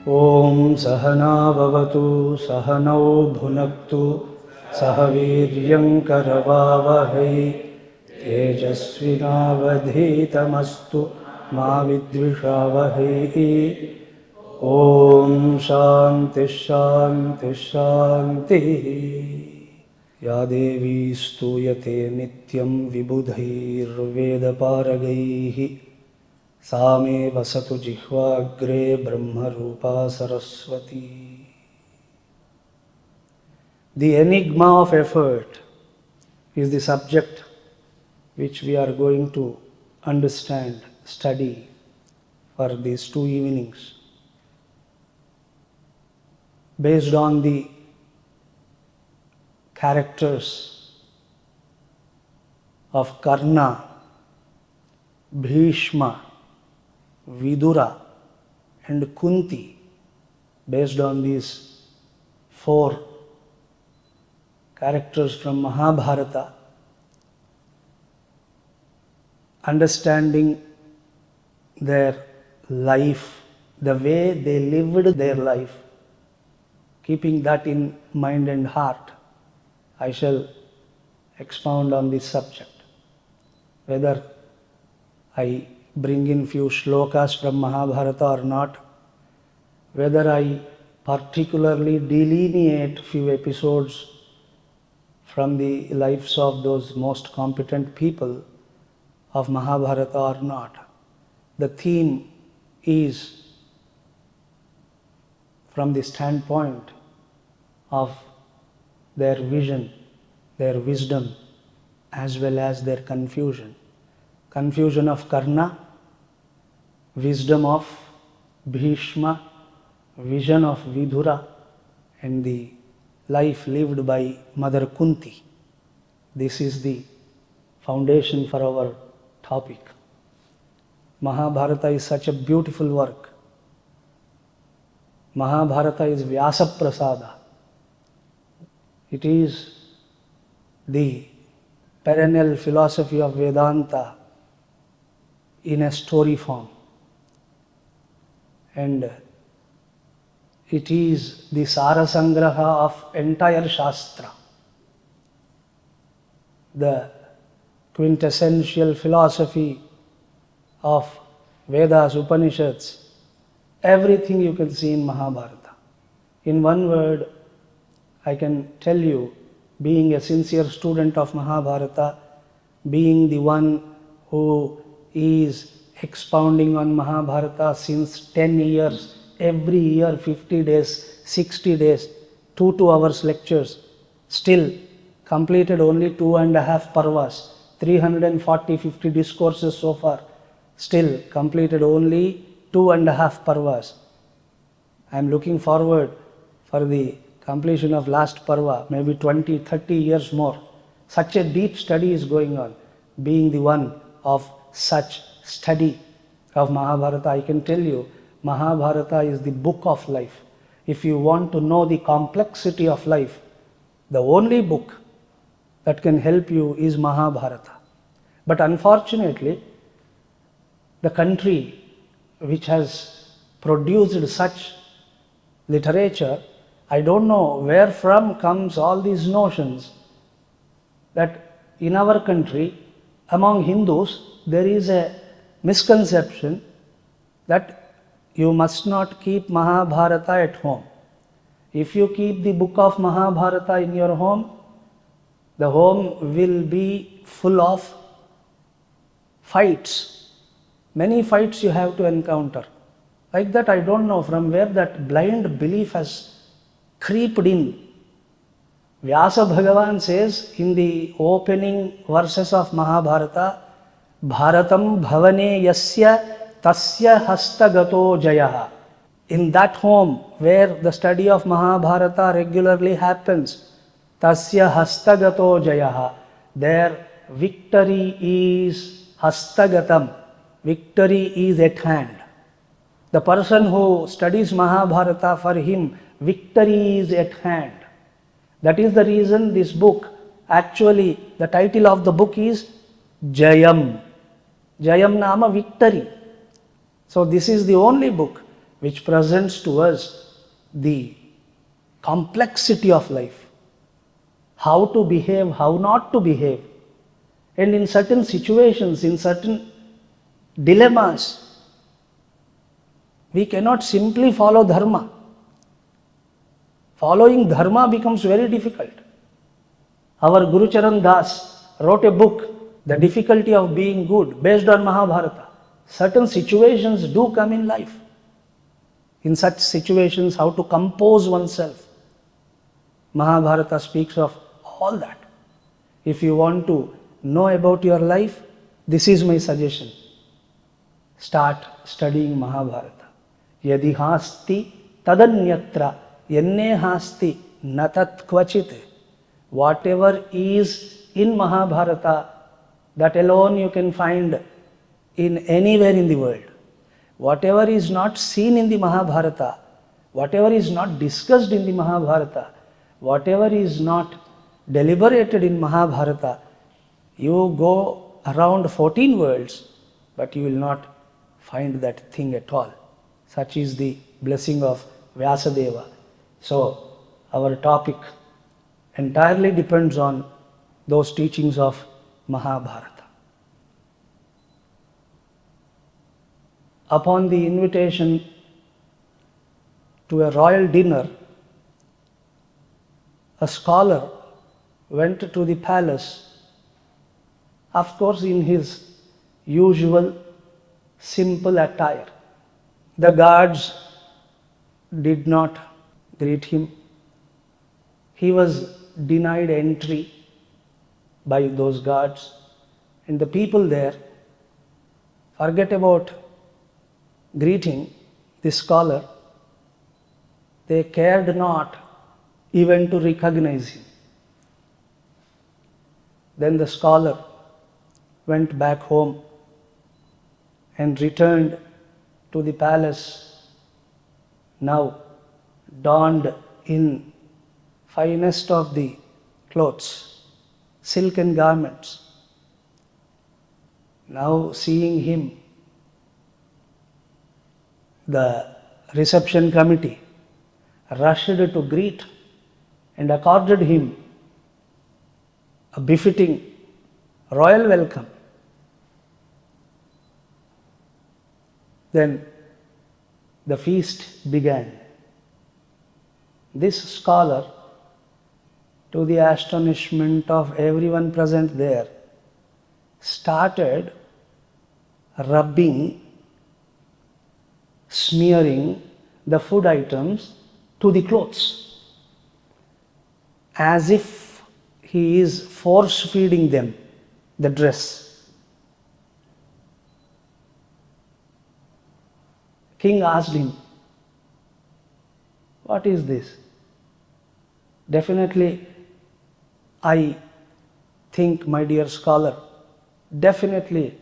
ॐ सहना भवतु सहनौ भुनक्तु सह वीर्यं करवावहै तेजस्विनावधीतमस्तु मा विद्विषावहै। ॐ शान्तिः शान्तिः शान्तिः। या देवी स्तूयते नित्यं विबुधैर्वेदपारगैः सा मे वसतु जिह्वाग्रे ब्रह्मरूपा Saraswati. The Enigma of Effort is the subject which we are going to understand, study for these 2 evenings. Based on the characters of Karna, Bhishma, Vidura and Kunti, based on these 4 characters from Mahabharata, understanding their life, the way they lived their life, keeping that in mind and heart, I shall expound on this subject. Whether I bring in few shlokas from Mahabharata or not, whether I particularly delineate few episodes from the lives of those most competent people of Mahabharata or not, the theme is from the standpoint of their vision, their wisdom, as well as their confusion. Confusion of Karna, wisdom of Bhishma, vision of Vidura, and the life lived by Mother Kunti. This is the foundation for our topic. Mahabharata is such a beautiful work. Mahabharata is Vyasa Prasada. It is the perennial philosophy of Vedanta in a story form, and it is the Sarasangraha of entire Shastra, the quintessential philosophy of Vedas, Upanishads, everything you can see in Mahabharata. In one word, I can tell you, being a sincere student of Mahabharata, being the one who is expounding on Mahabharata since 10 years, every year 50 days, 60 days, 2 hours lectures, still completed only 2.5 parvas, 340-50 discourses so far, still completed only 2.5 parvas. I am looking forward for the completion of last parva, maybe 20-30 years more. Such a deep study is going on. Being the one of such study of Mahabharata, I can tell you, Mahabharata is the book of life. If you want to know the complexity of life, the only book that can help you is Mahabharata. But unfortunately, the country which has produced such literature, I don't know where from comes all these notions that in our country, among Hindus, there is a misconception that you must not keep Mahabharata at home. If you keep the book of Mahabharata in your home, the home will be full of fights. Many fights you have to encounter. Like that, I don't know from where that blind belief has creeped in. Vyasa Bhagavan says in the opening verses of Mahabharata, Bharatam bhavane yasya tasya hastagato jayaha. In that home where the study of Mahabharata regularly happens, tasya hastagato jayaha, there victory is hastagatam, victory is at hand. The person who studies Mahabharata, for him victory is at hand. That is the reason this book, actually the title of the book is Jayam. Jayam Nama, victory. So this is the only book which presents to us the complexity of life, how to behave, how not to behave, and in certain situations, in certain dilemmas, we cannot simply follow dharma. Following dharma becomes very difficult. Our Guru Charan Das wrote a book, The Difficulty of Being Good, based on Mahabharata. Certain situations do come in life. In such situations, how to compose oneself. Mahabharata speaks of all that. If you want to know about your life, this is my suggestion. Start studying Mahabharata. Yadi hasti tadanyatra yenne hasti natat kvachit. Whatever is in Mahabharata, that alone you can find in anywhere in the world. Whatever is not seen in the Mahabharata, whatever is not discussed in the Mahabharata, whatever is not deliberated in Mahabharata, you go around 14 worlds, but you will not find that thing at all. Such is the blessing of Vyasadeva. So, our topic entirely depends on those teachings of Mahabharata. Upon the invitation to a royal dinner, a scholar went to the palace, of course in his usual simple attire. The guards did not greet him. He was denied entry by those guards, and the people there forget about greeting the scholar. They cared not even to recognize him. Then the scholar went back home and returned to the palace, now donned in finest of the clothes, silken garments. Now seeing him, the reception committee rushed to greet and accorded him a befitting royal welcome. Then the feast began. This scholar, to the astonishment of everyone present there, started rubbing, smearing the food items to the clothes, as if he is force feeding them the dress. King asked him, "What is this?" Definitely, I think, my dear scholar, definitely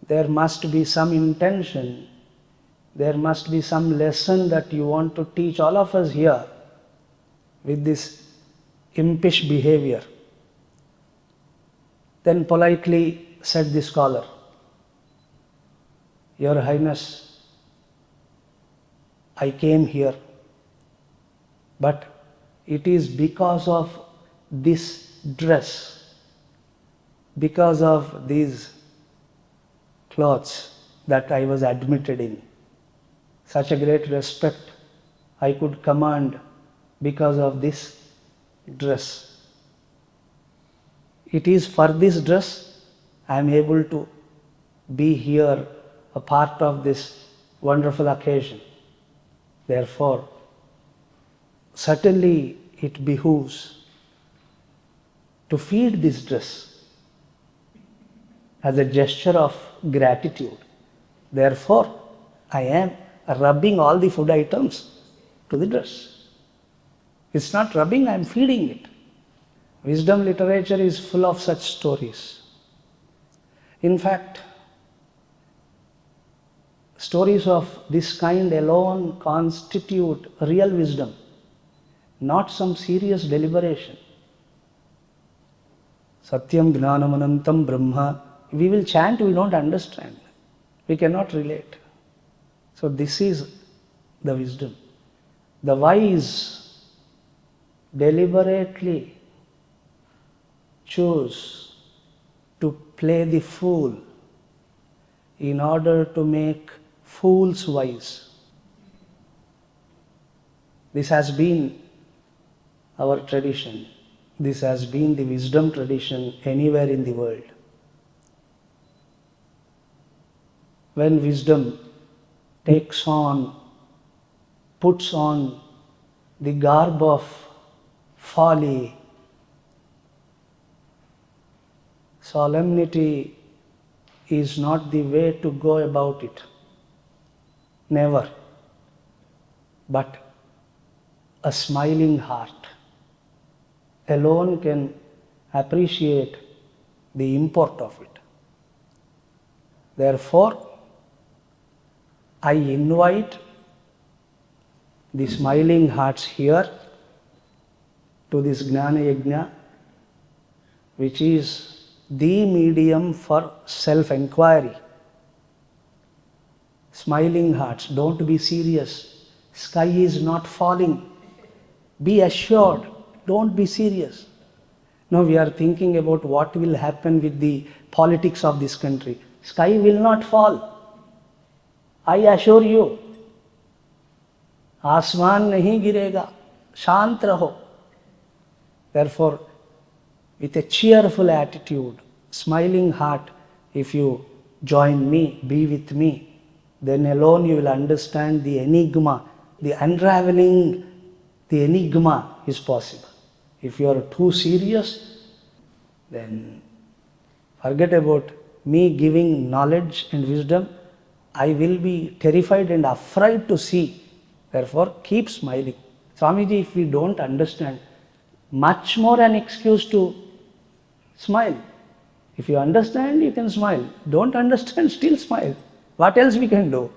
there must be some intention, there must be some lesson that you want to teach all of us here with this impish behavior. Then politely said the scholar, "Your Highness, I came here, but it is because of this dress, because of these clothes that I was admitted in. Such a great respect I could command because of this dress. It is for this dress I am able to be here, a part of this wonderful occasion. Therefore, certainly it behooves to feed this dress as a gesture of gratitude. Therefore, I am rubbing all the food items to the dress. It's not rubbing, I am feeding it." Wisdom literature is full of such stories. In fact, stories of this kind alone constitute real wisdom, not some serious deliberation. Satyam Gnanam Anantam Brahma. We will chant, we don't understand. We cannot relate. So this is the wisdom. The wise deliberately choose to play the fool in order to make fools wise. This has been our tradition. This has been the wisdom tradition anywhere in the world. When wisdom puts on the garb of folly, solemnity is not the way to go about it. Never. But a smiling heart alone can appreciate the import of it. Therefore, I invite the smiling hearts here to this Gnana Yajna, which is the medium for self-enquiry. Smiling hearts, don't be serious. Sky is not falling. Be assured, don't be serious. Now we are thinking about what will happen with the politics of this country. Sky will not fall. I assure you. आसमान नहीं गिरेगा, शांत रहो. Therefore, with a cheerful attitude, smiling heart, if you join me, be with me, then alone you will understand the enigma, the unraveling, the enigma is possible. If you are too serious, then forget about me giving knowledge and wisdom. I will be terrified and afraid to see. Therefore, keep smiling. Swamiji, if we don't understand, much more an excuse to smile. If you understand, you can smile. Don't understand, still smile. What else we can do?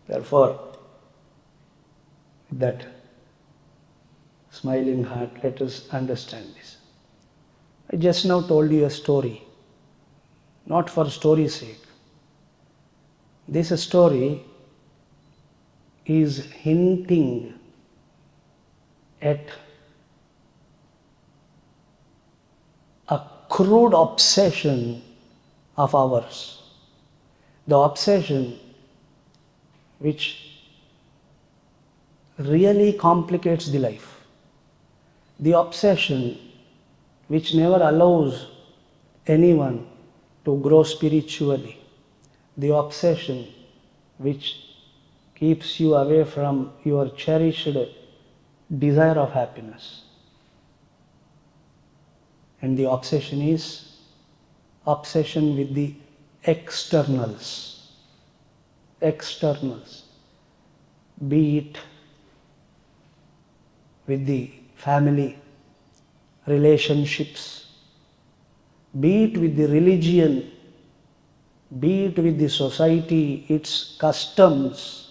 Therefore, with that smiling heart, let us understand this. I just now told you a story, not for story's sake. This story is hinting at a crude obsession of ours. The obsession which really complicates the life. The obsession which never allows anyone to grow spiritually. The obsession which keeps you away from your cherished desire of happiness. And the obsession is obsession with the externals. Externals. Be it with the family, relationships, be it with the religion, be it with the society, its customs,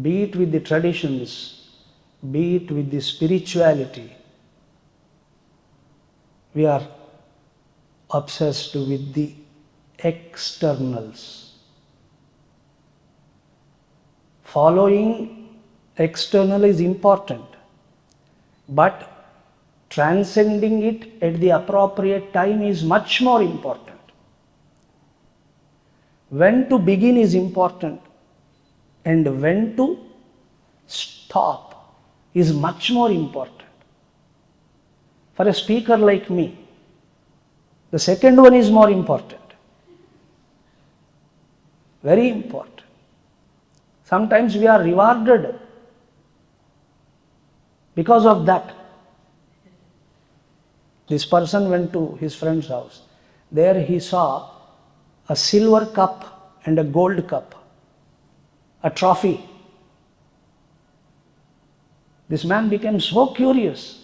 be it with the traditions, be it with the spirituality. We are obsessed with the externals. Following external is important, but transcending it at the appropriate time is much more important. When to begin is important, and when to stop is much more important. For a speaker like me, the second one is more important. Very important. Sometimes we are rewarded because of that. This person went to his friend's house. There he saw a silver cup and a gold cup, a trophy. This man became so curious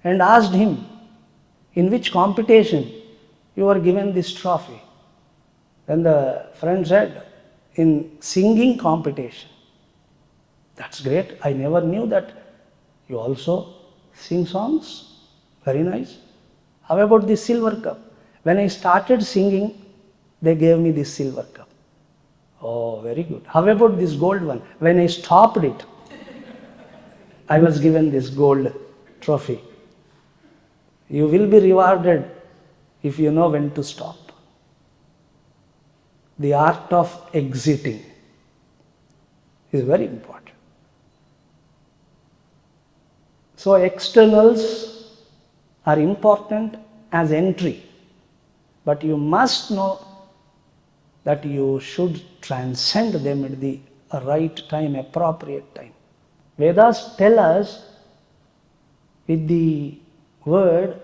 and asked him, in which competition you were given this trophy? Then the friend said, in singing competition. That's great. I never knew that you also sing songs. Very nice. How about this silver cup? When I started singing, they gave me this silver cup. Oh, very good. How about this gold one? When I stopped it, I was given this gold trophy. You will be rewarded if you know when to stop. The art of exiting is very important. So externals are important as entry, but you must know that you should transcend them at the right time, appropriate time. Vedas tell us with the word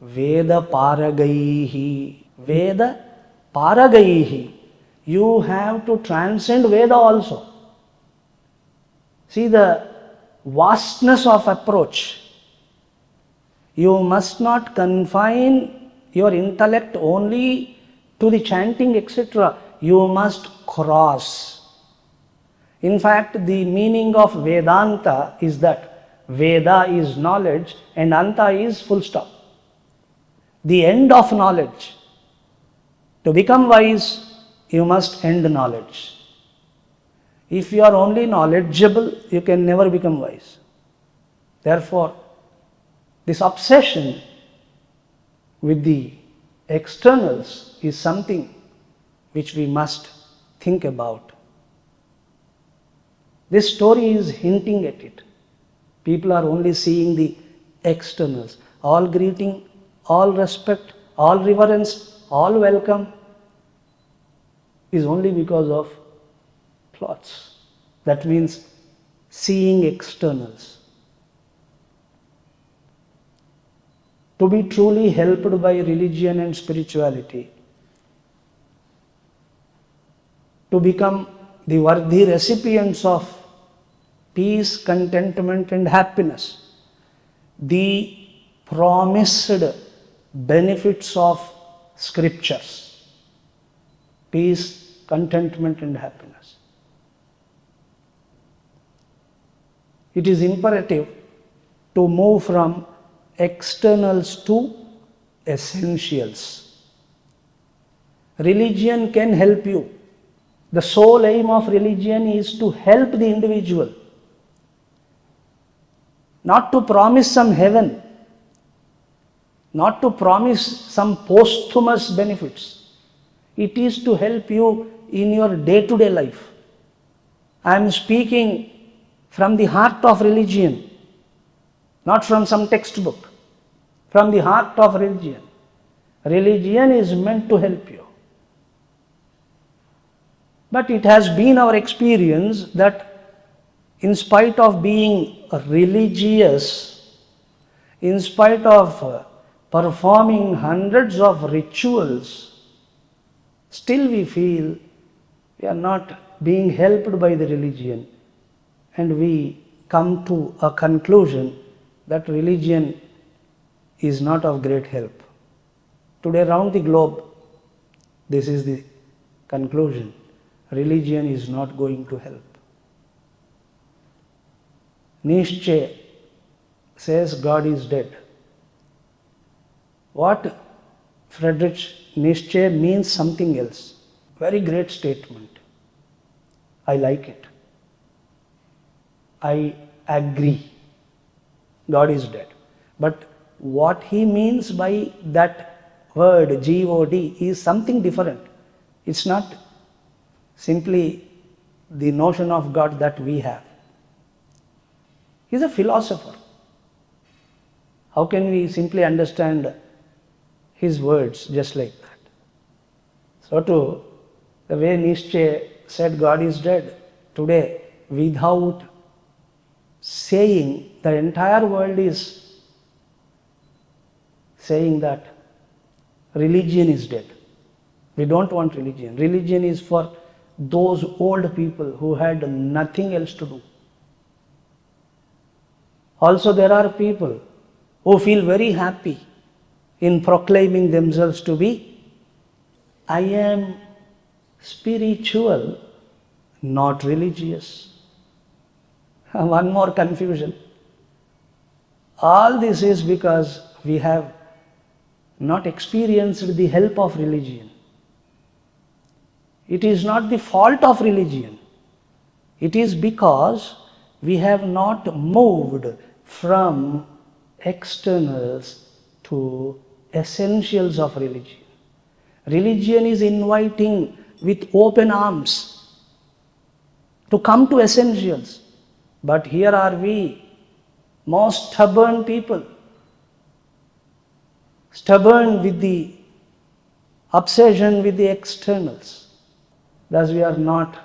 Veda Paragaihi. Veda Paragaihi. You have to transcend Veda also. See the vastness of approach. You must not confine your intellect only to the chanting, etc. You must cross. In fact, the meaning of Vedanta is that Veda is knowledge and Anta is full stop. The end of knowledge. To become wise, you must end knowledge. If you are only knowledgeable, you can never become wise. Therefore, this obsession with the externals is something which we must think about. This story is hinting at it. People are only seeing the externals. All greeting, all respect, all reverence, all welcome is only because of clothes. That means seeing externals. To be truly helped by religion and spirituality, to become the worthy recipients of peace, contentment and happiness, the promised benefits of scriptures, peace, contentment and happiness. It is imperative to move from externals to essentials. Religion can help you. The sole aim of religion is to help the individual, not to promise some heaven, not to promise some posthumous benefits. It is to help you in your day-to-day life. I am speaking from the heart of religion, not from some textbook, from the heart of religion. Religion is meant to help you. But it has been our experience that in spite of being religious, in spite of performing hundreds of rituals, still we feel we are not being helped by the religion, and we come to a conclusion that religion is not of great help. Today around the globe, this is the conclusion. Religion is not going to help. Nietzsche says God is dead. What Friedrich Nietzsche means something else. Very great statement. I like it. I agree. God is dead. But what he means by that word G-O-D is something different. It's not simply the notion of God that we have. He's a philosopher. How can we simply understand his words just like that? So too, the way Nietzsche said God is dead, today without saying, the entire world is saying that religion is dead. We don't want religion. Religion is for those old people who had nothing else to do. Also, there are people who feel very happy in proclaiming themselves to be, I am spiritual, not religious. One more confusion. All this is because we have not experienced the help of religion. It is not the fault of religion. It is because we have not moved from externals to essentials of religion. Religion is inviting with open arms to come to essentials. But here are we, most stubborn people, stubborn with the obsession with the externals. Thus we are not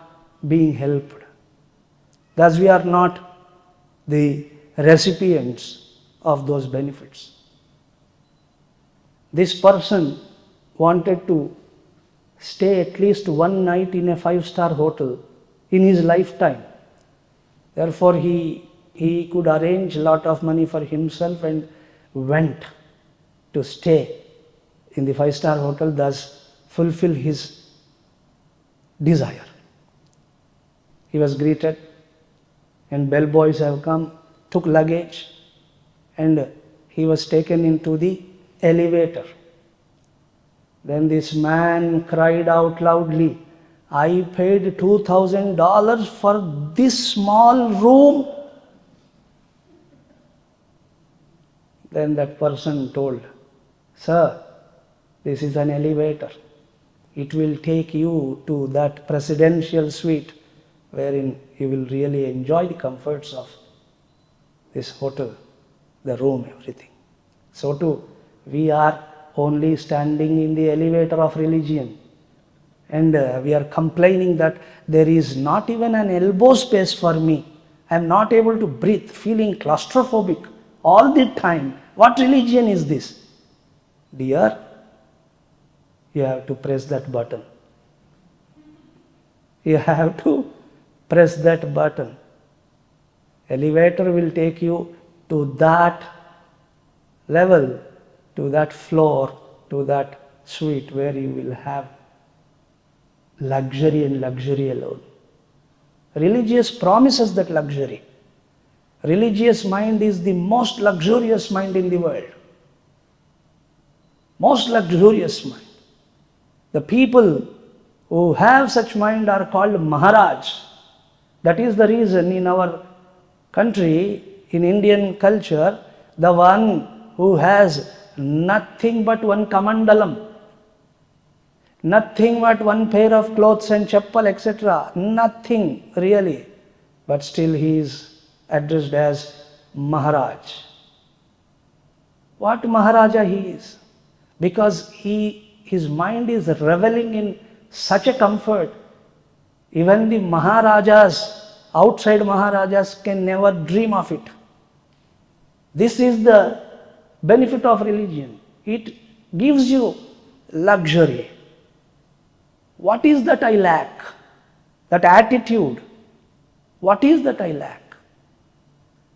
being helped. Thus we are not the recipients of those benefits. This person wanted to stay at least one night in a 5-star hotel in his lifetime. Therefore he could arrange a lot of money for himself and went to stay in the 5-star hotel, thus fulfill his desire. He was greeted and bellboys have come, took luggage, and he was taken into the elevator. Then this man cried out loudly, "I paid $2,000 for this small room." Then that person told, "Sir, this is an elevator. It will take you to that presidential suite wherein you will really enjoy the comforts of this hotel, the room, everything." So too, we are only standing in the elevator of religion, and we are complaining that there is not even an elbow space for me. I am not able to breathe, feeling claustrophobic all the time. What religion is this? Dear, you have to press that button. You have to press that button. Elevator will take you to that level, to that floor, to that suite where you will have luxury and luxury alone. Religious promises that luxury. Religious mind is the most luxurious mind in the world. Most luxurious mind. The people who have such mind are called Maharaj. That is the reason in our country, in Indian culture, the one who has nothing but one kamandalam, nothing but one pair of clothes and chappal, etc., nothing really, but still he is addressed as Maharaj. What Maharaja he is? Because his mind is reveling in such a comfort, even the Maharajas, outside Maharajas, can never dream of it. This is the benefit of religion. It gives you luxury. What is that I lack? That attitude. What is that I lack?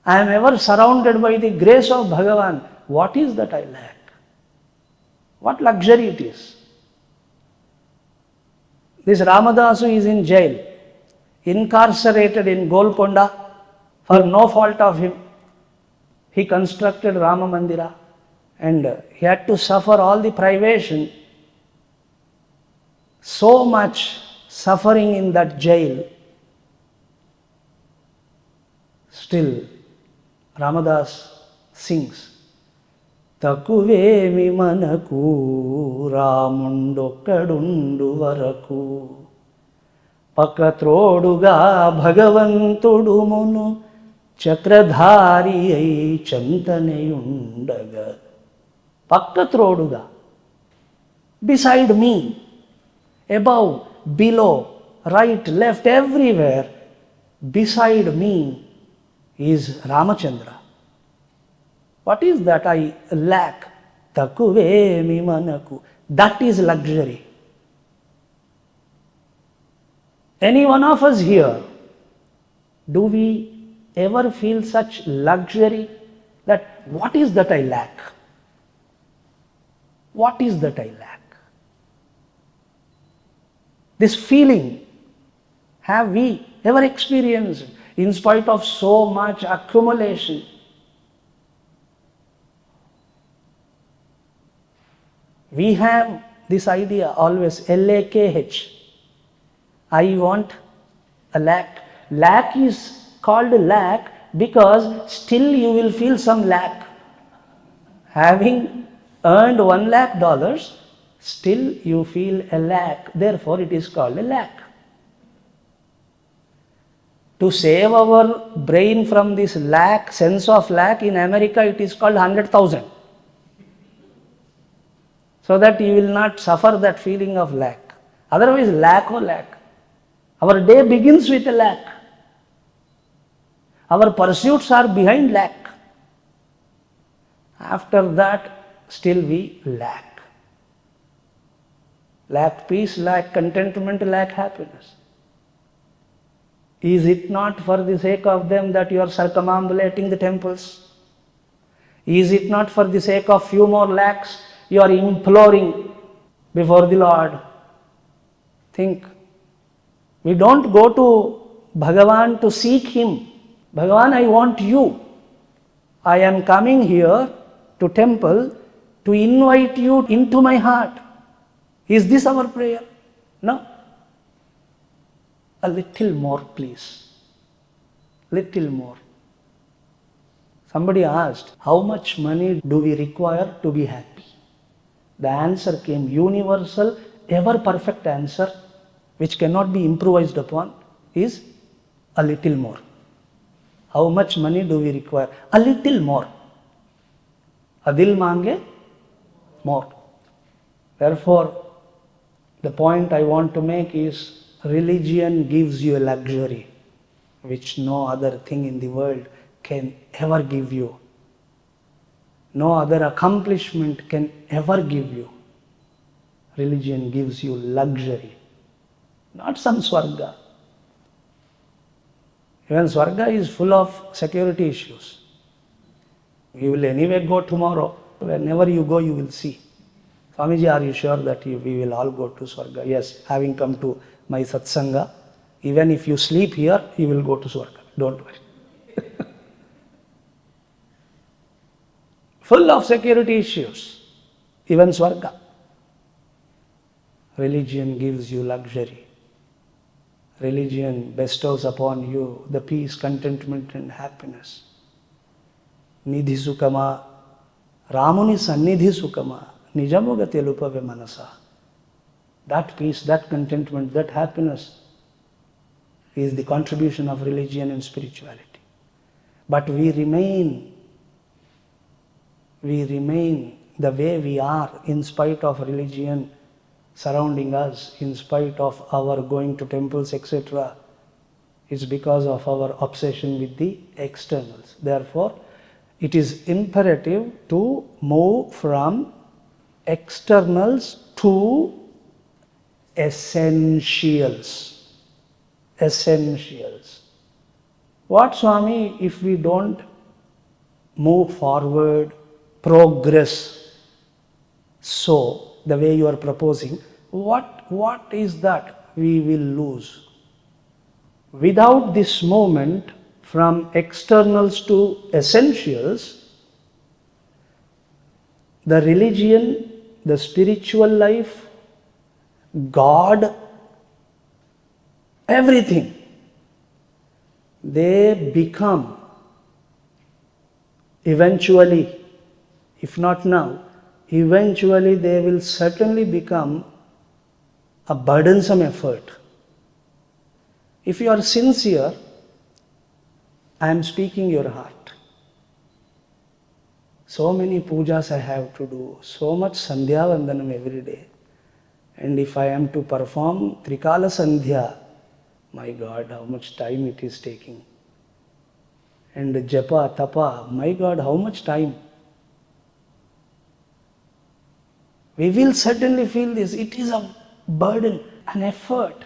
I am ever surrounded by the grace of Bhagavan. What is that I lack? What luxury it is? This Ramadasu is in jail, incarcerated in Golconda for no fault of him. He constructed Rama Mandira and he had to suffer all the privation. So much suffering in that jail. Still, Ramadas sings, "Takuvemi manaku Ramundokadundu varaku Pakatroduga Bhagavantudu munu Chakradhariyai Chantaneyundaga." Pakatroduga, beside me, above, below, right, left, everywhere, beside me is Ramachandra. What is that I lack? Takuvemi manaku. That is luxury. Any one of us here, do we ever feel such luxury that what is that I lack? What is that I lack? This feeling, have we ever experienced in spite of so much accumulation? We have this idea always, LAKH, I want a lakh. Lakh is called lakh because still you will feel some lack. Having earned $1 lakh, still you feel a lakh. Therefore, it is called a lakh. To save our brain from this lack, sense of lack, in America it is called 100,000. So that you will not suffer that feeling of lack. Otherwise, lack or lack. Our day begins with a lack. Our pursuits are behind lack. After that, still we lack. Lack peace, lack contentment, lack happiness. Is it not for the sake of them that you are circumambulating the temples? Is it not for the sake of few more lakhs you are imploring before the Lord? Think. We don't go to Bhagavan to seek Him. Bhagavan, I want you. I am coming here to temple to invite you into my heart. Is this our prayer? No. A little more, please. Little more. Somebody asked, how much money do we require to be happy? The answer came, universal, ever perfect answer, which cannot be improvised upon, is a little more. How much money do we require? A little more. Adil mange more. Therefore, the point I want to make is, religion gives you a luxury which no other thing in the world can ever give you. No other accomplishment can ever give you. Religion gives you luxury, not some Swarga. Even Swarga is full of security issues. You will anyway go tomorrow. Whenever you go, you will see. Swamiji, are you sure that we will all go to Swarga? Yes, having come to my satsanga, even if you sleep here, you will go to Swarga. Don't worry. Full of security issues, even Swarga. Religion gives you luxury. Religion bestows upon you the peace, contentment and happiness. Nidhi sukama, Ramuni sannidhi sukama, nijamuga telupave manasa. That peace, that contentment, that happiness is the contribution of religion and spirituality. But we remain the way we are in spite of religion surrounding us, in spite of our going to temples, etc. It's because of our obsession with the externals. Therefore, it is imperative to move from externals to essentials. Essentials. What, Swami, if we don't move forward, progress, so the way you are proposing, what is that we will lose? Without this movement from externals to essentials, the religion, the spiritual life, God, everything, they become eventually, if not now, eventually they will certainly become a burdensome effort. If you are sincere, I am speaking your heart. So many pujas I have to do, so much Sandhya Vandanam every day. And if I am to perform Trikala Sandhya, my God, how much time it is taking. And Japa, Tapa, my God, how much time. We will certainly feel this. It is a burden, an effort.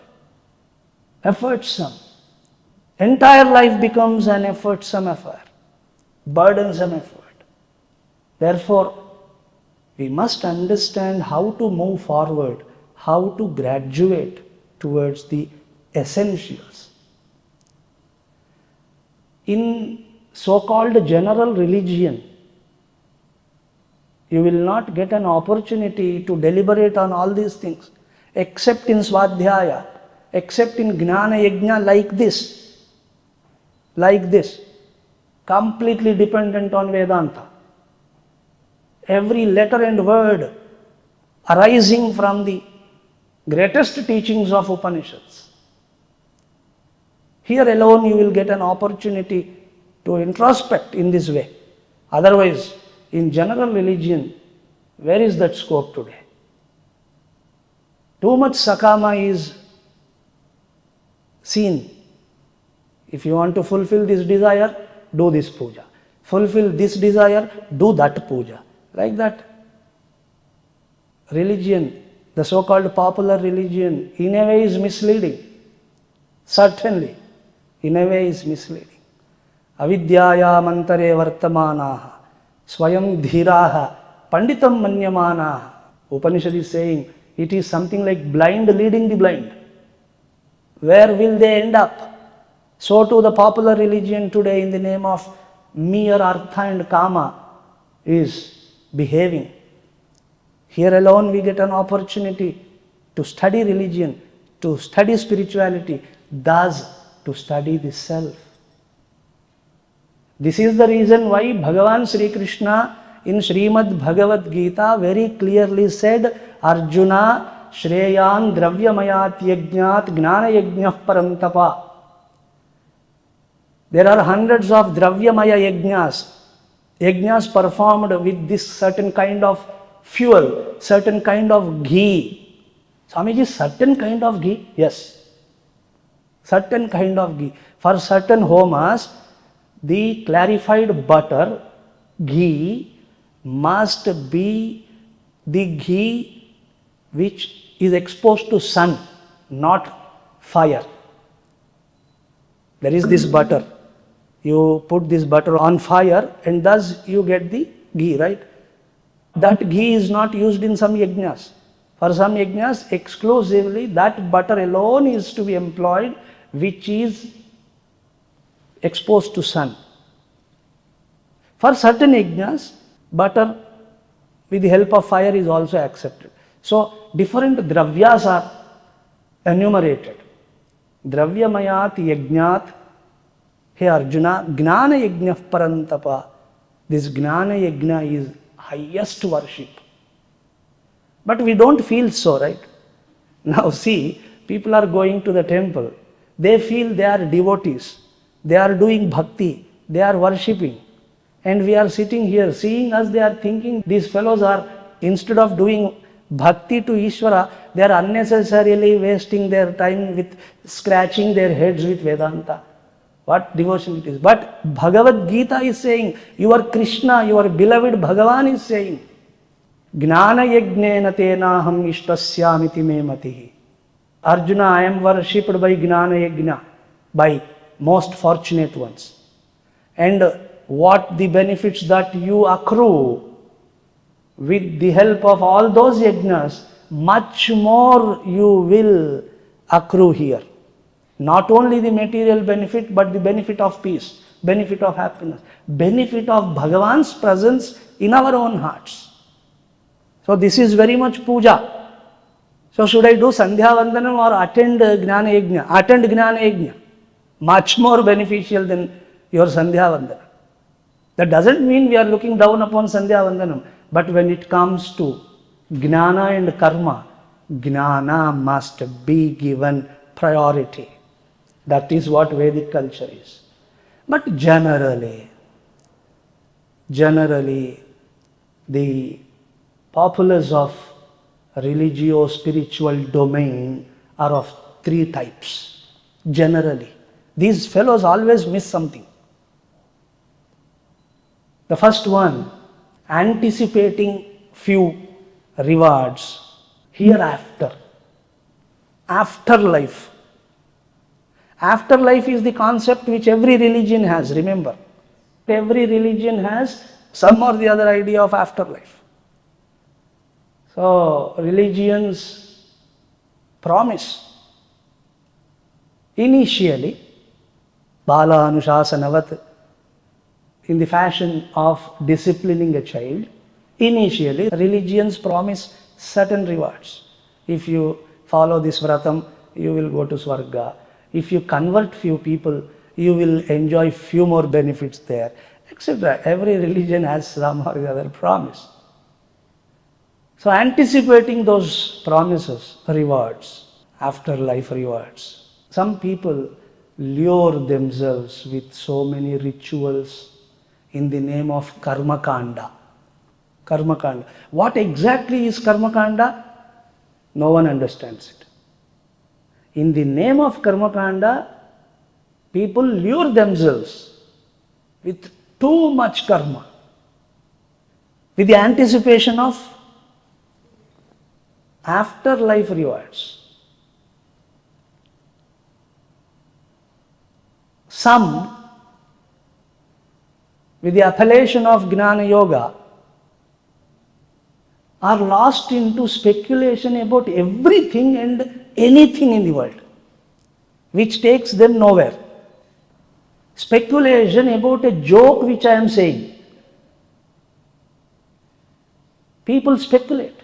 Effortsome. Entire life becomes an effortsome affair. Burdensome effort. Therefore, we must understand how to move forward, how to graduate towards the essentials. In so-called general religion, you will not get an opportunity to deliberate on all these things, except in Swadhyaya. except in Gnana Yajna like this, completely dependent on Vedanta. Every letter and word arising from the greatest teachings of Upanishads. Here alone you will get an opportunity to introspect in this way. Otherwise, in general religion, where is that scope today? Too much sakama is seen. If you want to fulfill this desire, do this puja. Fulfill this desire, do that puja. Like that. Religion, the so-called popular religion, in a way is misleading. Certainly, in a way is misleading. Avidyaya mantare vartamanaha, swayam dhiraha, panditam manyamanaha. Upanishad is saying, it is something like blind leading the blind. Where will they end up? So too the popular religion today in the name of mere artha and kama is behaving. Here alone we get an opportunity to study religion, to study spirituality, thus to study the self. This is the reason why Bhagavan Sri Krishna in Srimad Bhagavad Gita very clearly said, Arjuna Shreyan Dravyamayat Yajnat Gnana Yajnah Parantapa. There are hundreds of Dravyamaya yajnas performed with this certain kind of fuel, certain kind of ghee. Swamiji, certain kind of ghee? Yes. Certain kind of ghee. For certain homas, the clarified butter, ghee, must be the ghee which is exposed to sun, not fire. There is this butter. You put this butter on fire and thus you get the ghee, right? That ghee is not used in some yajnas. For some yajnas, exclusively that butter alone is to be employed, which is exposed to sun. For certain yajnas, butter with the help of fire is also accepted. So, different dravyas are enumerated. Dravyamayat yajnat, hey Arjuna, Gnana Yajnah Parantapa. This Gnana Yajna is highest worship. But we don't feel so, right? Now see, people are going to the temple. They feel they are devotees. They are doing bhakti. They are worshipping. And we are sitting here, seeing us, they are thinking these fellows are, instead of doing bhakti to Ishvara, they are unnecessarily wasting their time with scratching their heads with Vedanta. What devotion it is. But Bhagavad Gita is saying, your Krishna, your beloved Bhagavan is saying, Gnana yajnena tenaham ishtasyamiti me matihi. Arjuna, I am worshipped by Gnana yajna, by most fortunate ones. And what the benefits that you accrue with the help of all those yajnas, much more you will accrue here. Not only the material benefit, but the benefit of peace, benefit of happiness, benefit of Bhagavan's presence in our own hearts. So this is very much puja. So should I do Sandhya Vandanam or attend Gnana Yajna? Attend Gnana Yajna. Much more beneficial than your Sandhya Vandanam. That doesn't mean we are looking down upon Sandhya Vandanam. But when it comes to Gnana and Karma, Gnana must be given priority. That is what Vedic culture is. But generally, the populace of religio-spiritual domain are of three types. Generally. These fellows always miss something. The first one, anticipating few rewards hereafter, afterlife. Afterlife is the concept which every religion has, remember. Every religion has some or the other idea of afterlife. So, religions promise. Initially, Bala Anushasanavat, in the fashion of disciplining a child, initially religions promise certain rewards. If you follow this vratam, you will go to Swarga. If you convert few people, you will enjoy few more benefits there, etc. Every religion has some or the other promise. So anticipating those promises, rewards, afterlife rewards. Some people lure themselves with so many rituals in the name of karma kanda. Karma kanda. What exactly is karma kanda? No one understands it. In the name of karma kanda, people lure themselves with too much karma, with the anticipation of afterlife rewards. Some, with the appellation of Gnana Yoga, are lost into speculation about everything and anything in the world, which takes them nowhere. Speculation about a joke which I am saying. People speculate.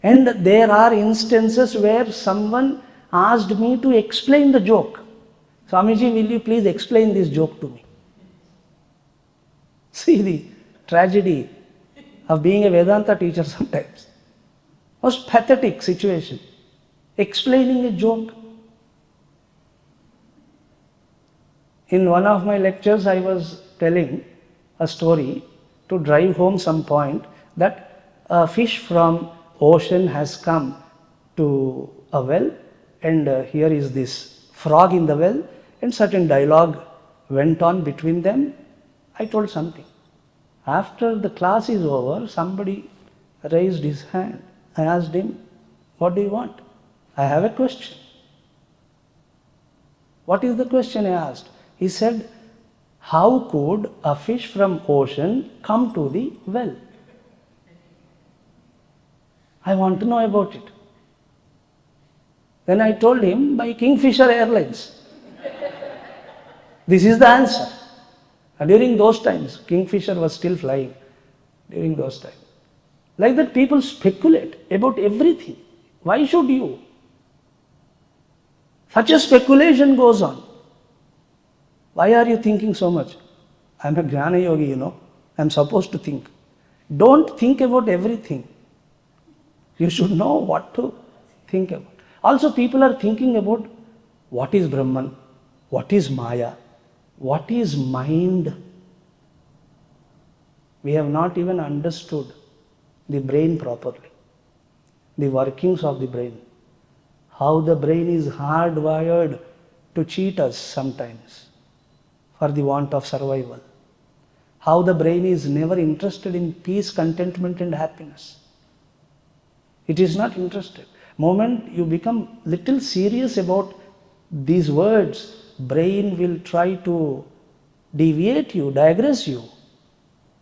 And there are instances where someone asked me to explain the joke. Swamiji, will you please explain this joke to me? See the tragedy of being a Vedanta teacher sometimes. Most pathetic situation. Explaining a joke. In one of my lectures, I was telling a story to drive home some point that a fish from ocean has come to a well, and here is this frog in the well, and certain dialogue went on between them. I told something. After the class is over, somebody raised his hand. I asked him, what do you want? I have a question. What is the question? I asked. He said, how could a fish from ocean come to the well? I want to know about it. Then I told him, by Kingfisher Airlines. This is the answer. During those times, Kingfisher was still flying. During those times. Like that, people speculate about everything. Why should you? Such a speculation goes on. Why are you thinking so much? I am a Jnana Yogi, I am supposed to think. Don't think about everything. You should know what to think about. Also, people are thinking about what is Brahman, what is Maya, what is mind. We have not even understood the brain properly, the workings of the brain, how the brain is hardwired to cheat us sometimes for the want of survival, how the brain is never interested in peace, contentment and happiness. It is not interested. Moment you become little serious about these words, brain will try to deviate you, digress you.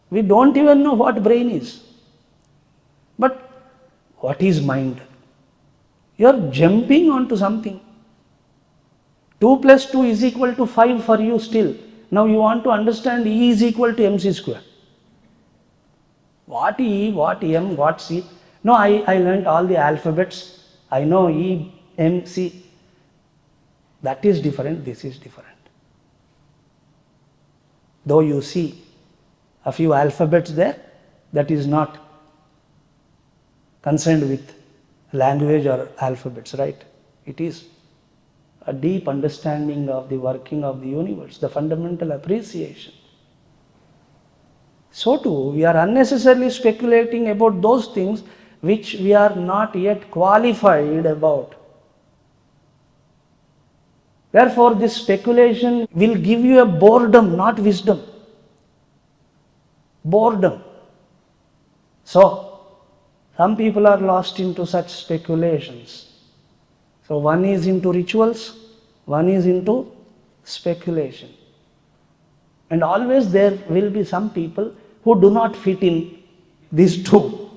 We don't even know what brain is. But what is mind? You are jumping onto something. 2 plus 2 is equal to 5 for you still. Now you want to understand E is equal to MC square. What E, what M, what C? No, I learnt all the alphabets. I know E, M, C. That is different, this is different. Though you see a few alphabets there, that is not concerned with language or alphabets, right? It is a deep understanding of the working of the universe, the fundamental appreciation. So too, we are unnecessarily speculating about those things which we are not yet qualified about. Therefore, this speculation will give you a boredom, not wisdom. Boredom. So, some people are lost into such speculations. So, one is into rituals, one is into speculation. And always there will be some people who do not fit in these two.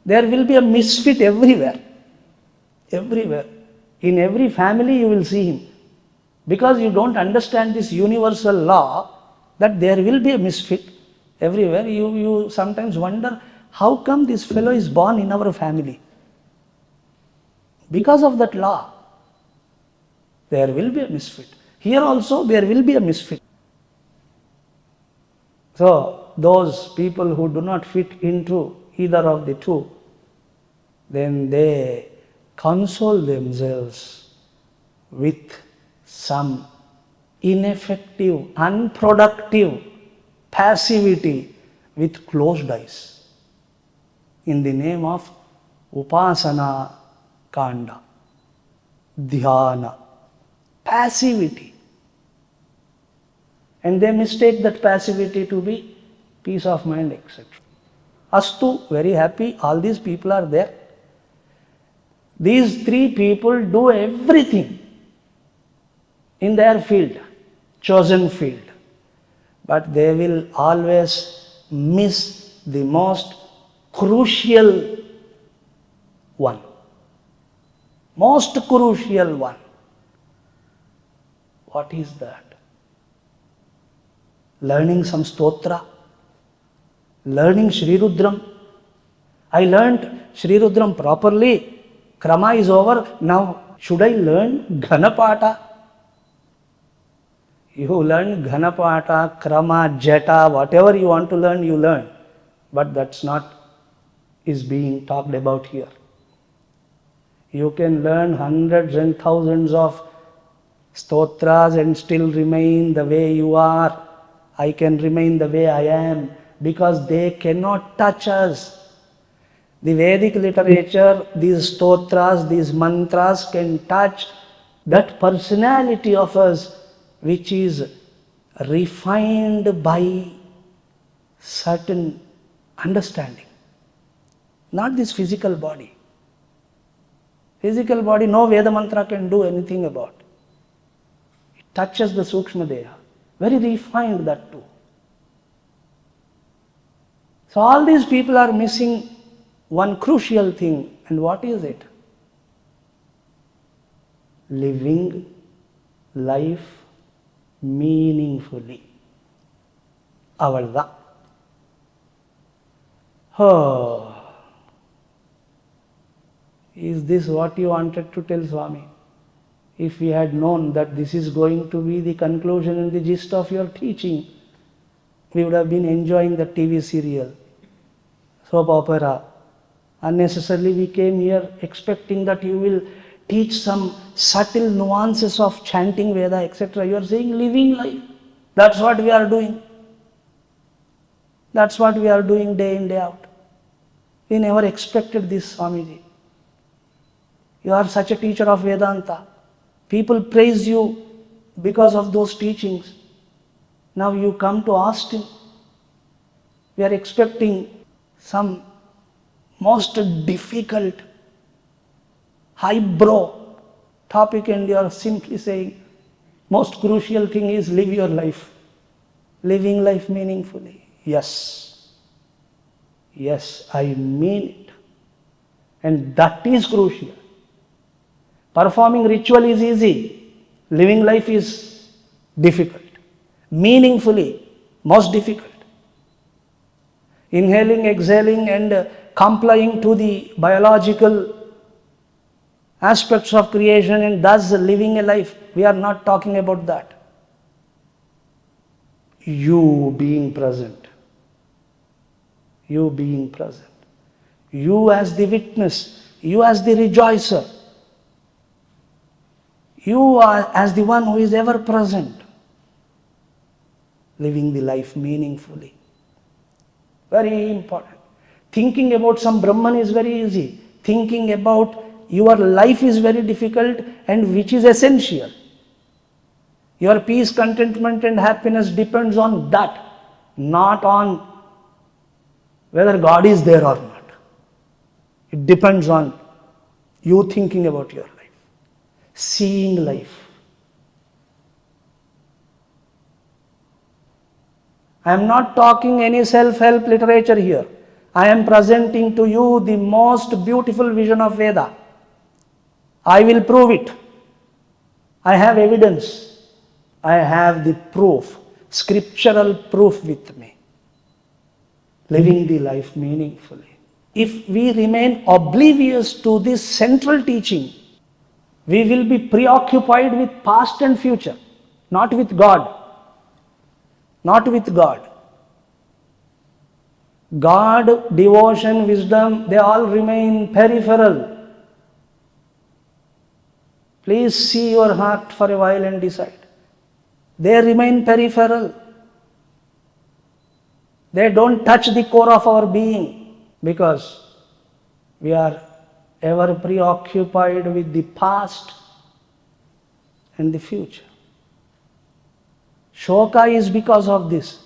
There will be a misfit everywhere. Everywhere. In every family you will see him. Because you don't understand this universal law that there will be a misfit everywhere. You sometimes wonder, how come this fellow is born in our family? Because of that law. there will be a misfit. Here also there will be a misfit. So, those people who do not fit into either of the two, then they console themselves with some ineffective, unproductive passivity with closed eyes in the name of Upasana Kanda, Dhyana, passivity. And they mistake that passivity to be peace of mind, etc. Astu, very happy, all these people are there. These three people do everything in their field, chosen field. But they will always miss the most crucial one. Most crucial one. What is that? Learning some stotra, learning Sri Rudram. I learned Sri Rudram properly, Krama is over, now should I learn Ghanapata? You learn Ghanapata, Krama, Jeta, whatever you want to learn, you learn. But that's not is being talked about here. You can learn hundreds and thousands of stotras and still remain the way you are. I can remain the way I am because they cannot touch us. The Vedic literature, these stotras, these mantras can touch that personality of us which is refined by certain understanding. Not this physical body. Physical body, no Veda mantra can do anything about. It touches the Sukshma Deha. Very refined that too. So all these people are missing one crucial thing. And what is it? Living life meaningfully. Avalda. Oh. Is this what you wanted to tell, Swami? If we had known that this is going to be the conclusion and the gist of your teaching, we would have been enjoying the TV serial, soap opera. Unnecessarily we came here expecting that you will teach some subtle nuances of chanting Veda, etc. You are saying living life. That's what we are doing. That's what we are doing day in, day out. We never expected this, Swamiji. You are such a teacher of Vedanta. People praise you because of those teachings. Now you come to Austin. We are expecting some most difficult, highbrow topic and you are simply saying, most crucial thing is live your life. Living life meaningfully. Yes. Yes, I mean it. And that is crucial. Performing ritual is easy. Living life is difficult. Meaningfully, most difficult. Inhaling, exhaling and complying to the biological aspects of creation and thus living a life. We are not talking about that. You being present. You being present. You as the witness. You as the rejoicer. You are as the one who is ever present. Living the life meaningfully. Very important. Thinking about some Brahman is very easy. Thinking about your life is very difficult and which is essential. Your peace, contentment and happiness depends on that, not on whether God is there or not. It depends on you thinking about your life, seeing life. I am not talking any self-help literature here. I am presenting to you the most beautiful vision of Veda. I will prove it. I have evidence. I have the proof, scriptural proof with me. Living the life meaningfully. If we remain oblivious to this central teaching, We will be preoccupied with past and future, not with God. Not with God. God, devotion, wisdom, they all remain peripheral. Please see your heart for a while and decide. They remain peripheral. They don't touch the core of our being because we are ever preoccupied with the past and the future. Shoka is because of this.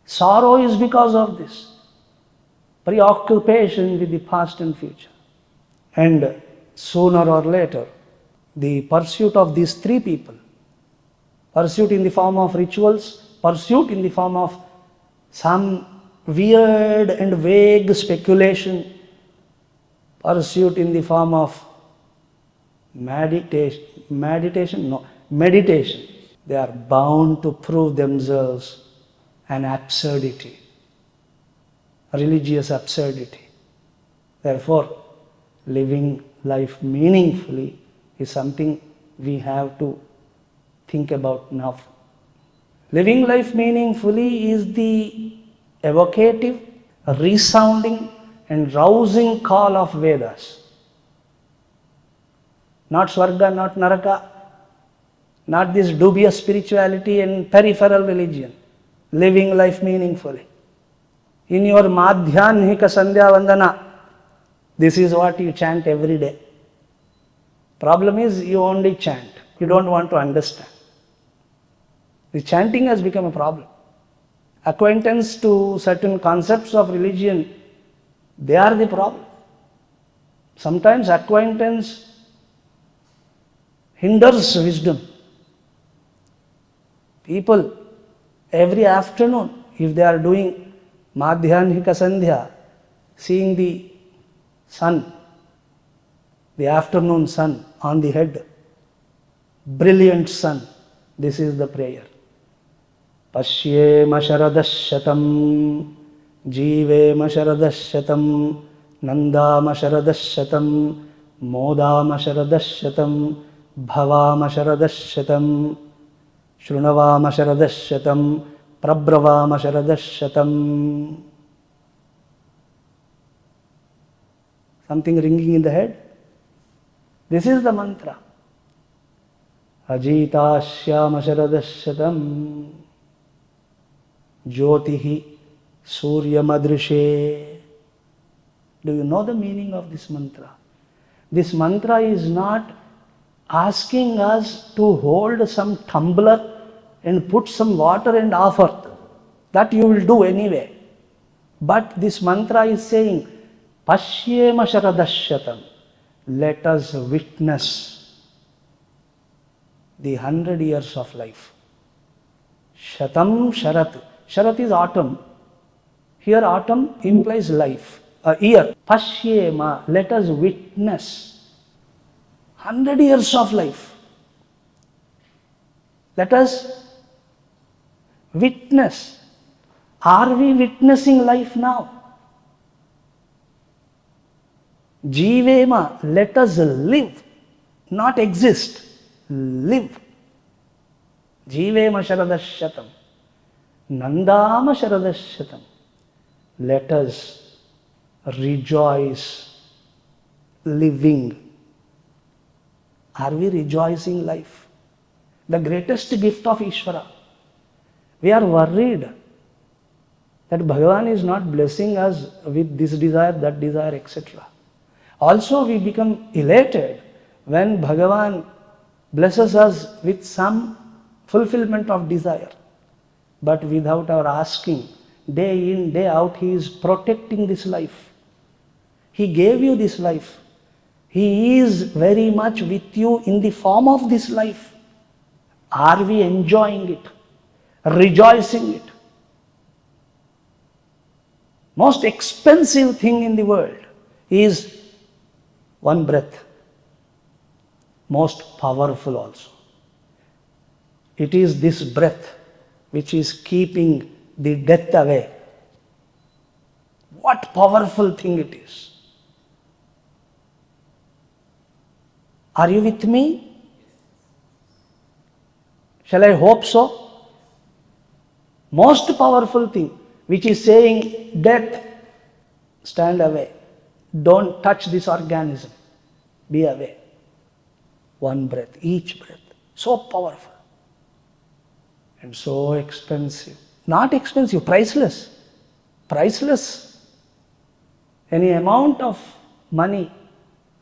Sorrow is because of this. Preoccupation with the past and future. And sooner or later, the pursuit of these three people, pursuit in the form of rituals, pursuit in the form of some weird and vague speculation, pursuit in the form of meditation, they are bound to prove themselves an absurdity, a religious absurdity. Therefore, living life meaningfully is something we have to think about now. Living life meaningfully is the evocative, resounding and rousing call of Vedas. Not Swarga, not Naraka, not this dubious spirituality and peripheral religion. Living life meaningfully. In your Madhyannhika Sandhya Vandana, this is what you chant every day. Problem is you only chant. You don't want to understand. The chanting has become a problem. Acquaintance to certain concepts of religion, they are the problem. Sometimes acquaintance hinders wisdom. People, every afternoon, if they are doing Madhyannhika Sandhya, seeing the sun, the afternoon sun on the head, brilliant sun, this is the prayer. Pashyema sharadashatam, jivema sharadashatam, nandama sharadashatam, modama sharadashatam, bhavama sharadashatam, shrunavama sharadashatam, prabravama sharadashatam. Something ringing in the head? This is the mantra. Ajita shyama sharadashatam, jyotihi surya madrishe. Do you know the meaning of this mantra? This mantra is not asking us to hold some tumbler and put some water and offer. That you will do anyway. But this mantra is saying, Pashyema sharadashatam. Let us witness the 100 years of life. Shatam sharat. Sharat is autumn. Here autumn implies life, a year. Pashyema, let us witness 100 years of life. Let us witness. Are we witnessing life now? Jivema, let us live, not exist, live. Jivema sharadashatam, nandama sharadashatam. Let us rejoice living. Are we rejoicing life? The greatest gift of Ishvara. We are worried that Bhagavan is not blessing us with this desire, that desire, etc. Also, we become elated when Bhagavan blesses us with some fulfillment of desire. But without our asking, day in, day out, He is protecting this life. He gave you this life. He is very much with you in the form of this life. Are we enjoying it? Rejoicing it? Most expensive thing in the world is one breath. Most powerful also. It is this breath which is keeping the death away. What powerful thing it is. Are you with me? Shall I hope so? Most powerful thing, which is saying, death, stand away. Don't touch this organism. Be away. One breath, each breath. So powerful. And so expensive. Not expensive, priceless. Priceless. Any amount of money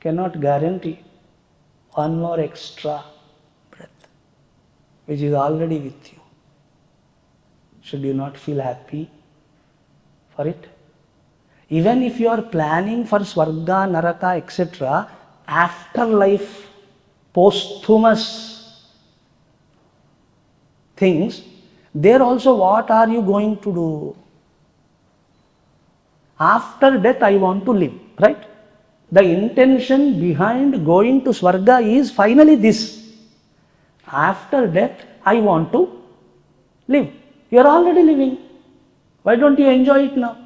cannot guarantee one more extra breath, which is already with you. Should you not feel happy for it? Even if you are planning for Swarga, Naraka, etc., afterlife, posthumous things, there also what are you going to do? After death I want to live, right? The intention behind going to Swarga is finally this. After death I want to live. You are already living. Why don't you enjoy it now?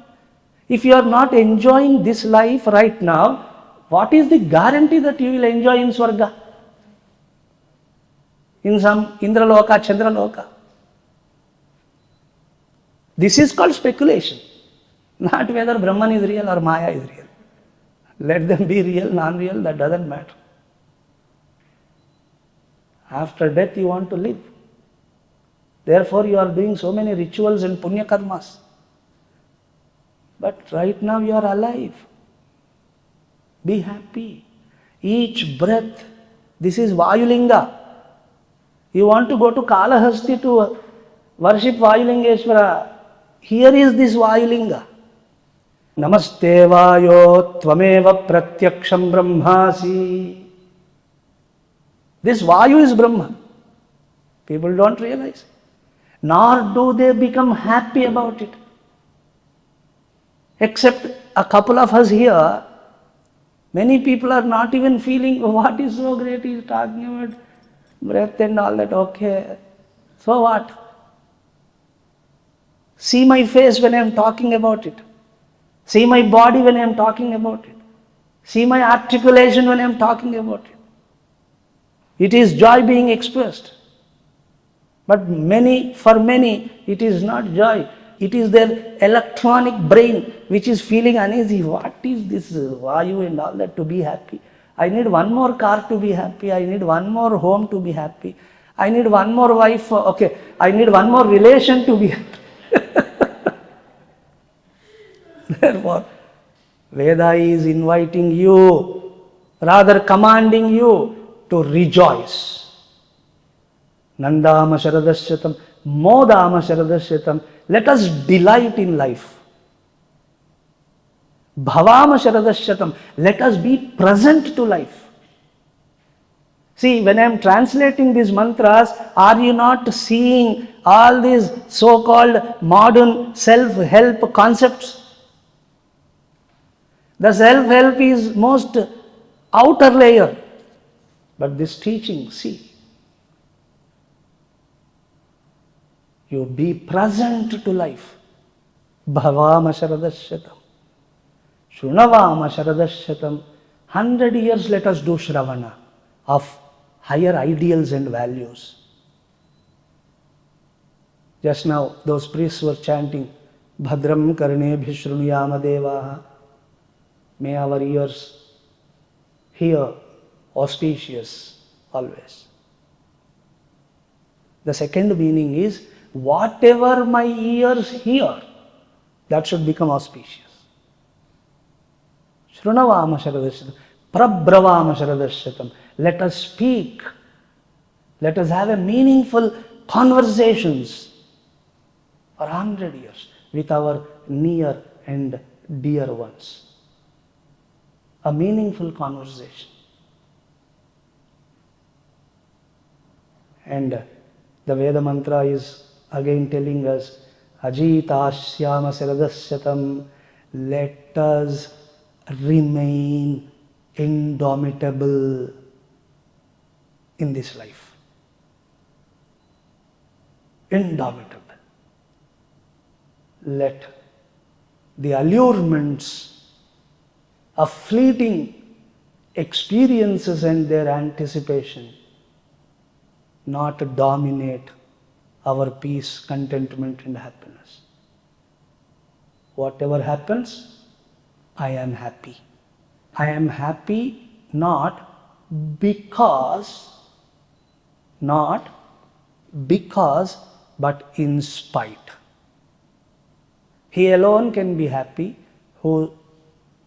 If you are not enjoying this life right now, what is the guarantee that you will enjoy in Swarga? In some Indraloka, Chandraloka? This is called speculation. Not whether Brahman is real or Maya is real. Let them be real, non-real, that doesn't matter. After death you want to live. Therefore you are doing so many rituals and punya karmas. But right now you are alive. Be happy. Each breath, this is Vayulinga. You want to go to Kalahasti to worship Vayulingeshwara. Here is this Vayulinga. Namaste Vayo Tvameva Pratyaksham Brahmasi. This Vayu is Brahma. People don't realize. Nor do they become happy about it. Except a couple of us here, many people are not even feeling, what is so great, he is talking about breath and all that, okay. So what? See my face when I am talking about it. See my body when I am talking about it. See my articulation when I am talking about it. It is joy being expressed. But for many, it is not joy. It is their electronic brain which is feeling uneasy. What is this Vayu and all that to be happy? I need one more car to be happy. I need one more home to be happy. I need one more wife. Okay, I need one more relation to be happy. Therefore, Veda is inviting you, rather commanding you to rejoice. Nandama Sharadashyatam, Modama Sharadashyatam. Let us delight in life. Bhavama Sharadashyatam. Let us be present to life. See, when I am translating these mantras, are you not seeing all these so-called modern self-help concepts? The self-help is most outer layer. But this teaching, see, you be present to life. Bhavama Sharadashyatam. Shrunavama Sharadashyatam. 100 years let us do Shravana of higher ideals and values. Just now those priests were chanting, Bhadram Karnebhi Shrunuyama Devaha. May our ears hear auspicious always. The second meaning is, whatever my ears hear, that should become auspicious. Shrunavama Sharadashyatam, Prabravama Sharadashyatam. Let us speak. Let us have a meaningful conversations for 100 years with our near and dear ones. A meaningful conversation. And the Veda mantra is again telling us, Ajitasyama Saradasyatam. Let us remain indomitable in this life. Indomitable. Let the allurements of fleeting experiences and their anticipation not dominate our peace, contentment and happiness. Whatever happens, I am happy. I am happy not because, but in spite. He alone can be happy who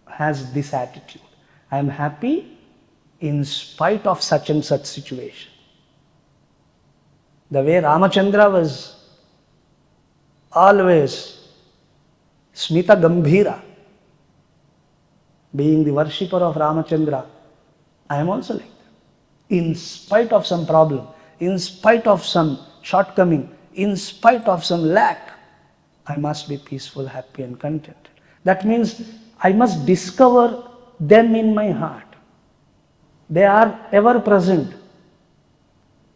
has this attitude. I am happy in spite of such and such situation. The way Ramachandra was always Smita Gambhira, being the worshipper of Ramachandra, I am also like that. In spite of some problem, in spite of some shortcoming, in spite of some lack, I must be peaceful, happy and content. That means I must discover them in my heart. They are ever present,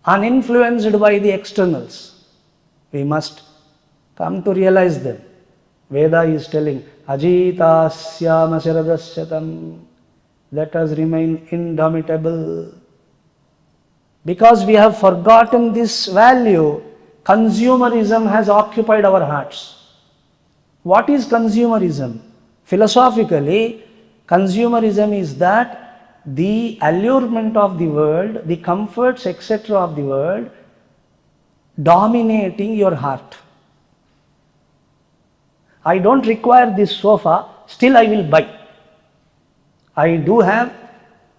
uninfluenced by the externals. We must come to realize them. Veda is telling, Ajita Syama Sharadasyatam. Let us remain indomitable. Because we have forgotten this value, consumerism has occupied our hearts. What is consumerism? Philosophically, consumerism is that the allurement of the world, the comforts, etc. of the world, dominating your heart. I don't require this sofa, still I will buy. I do have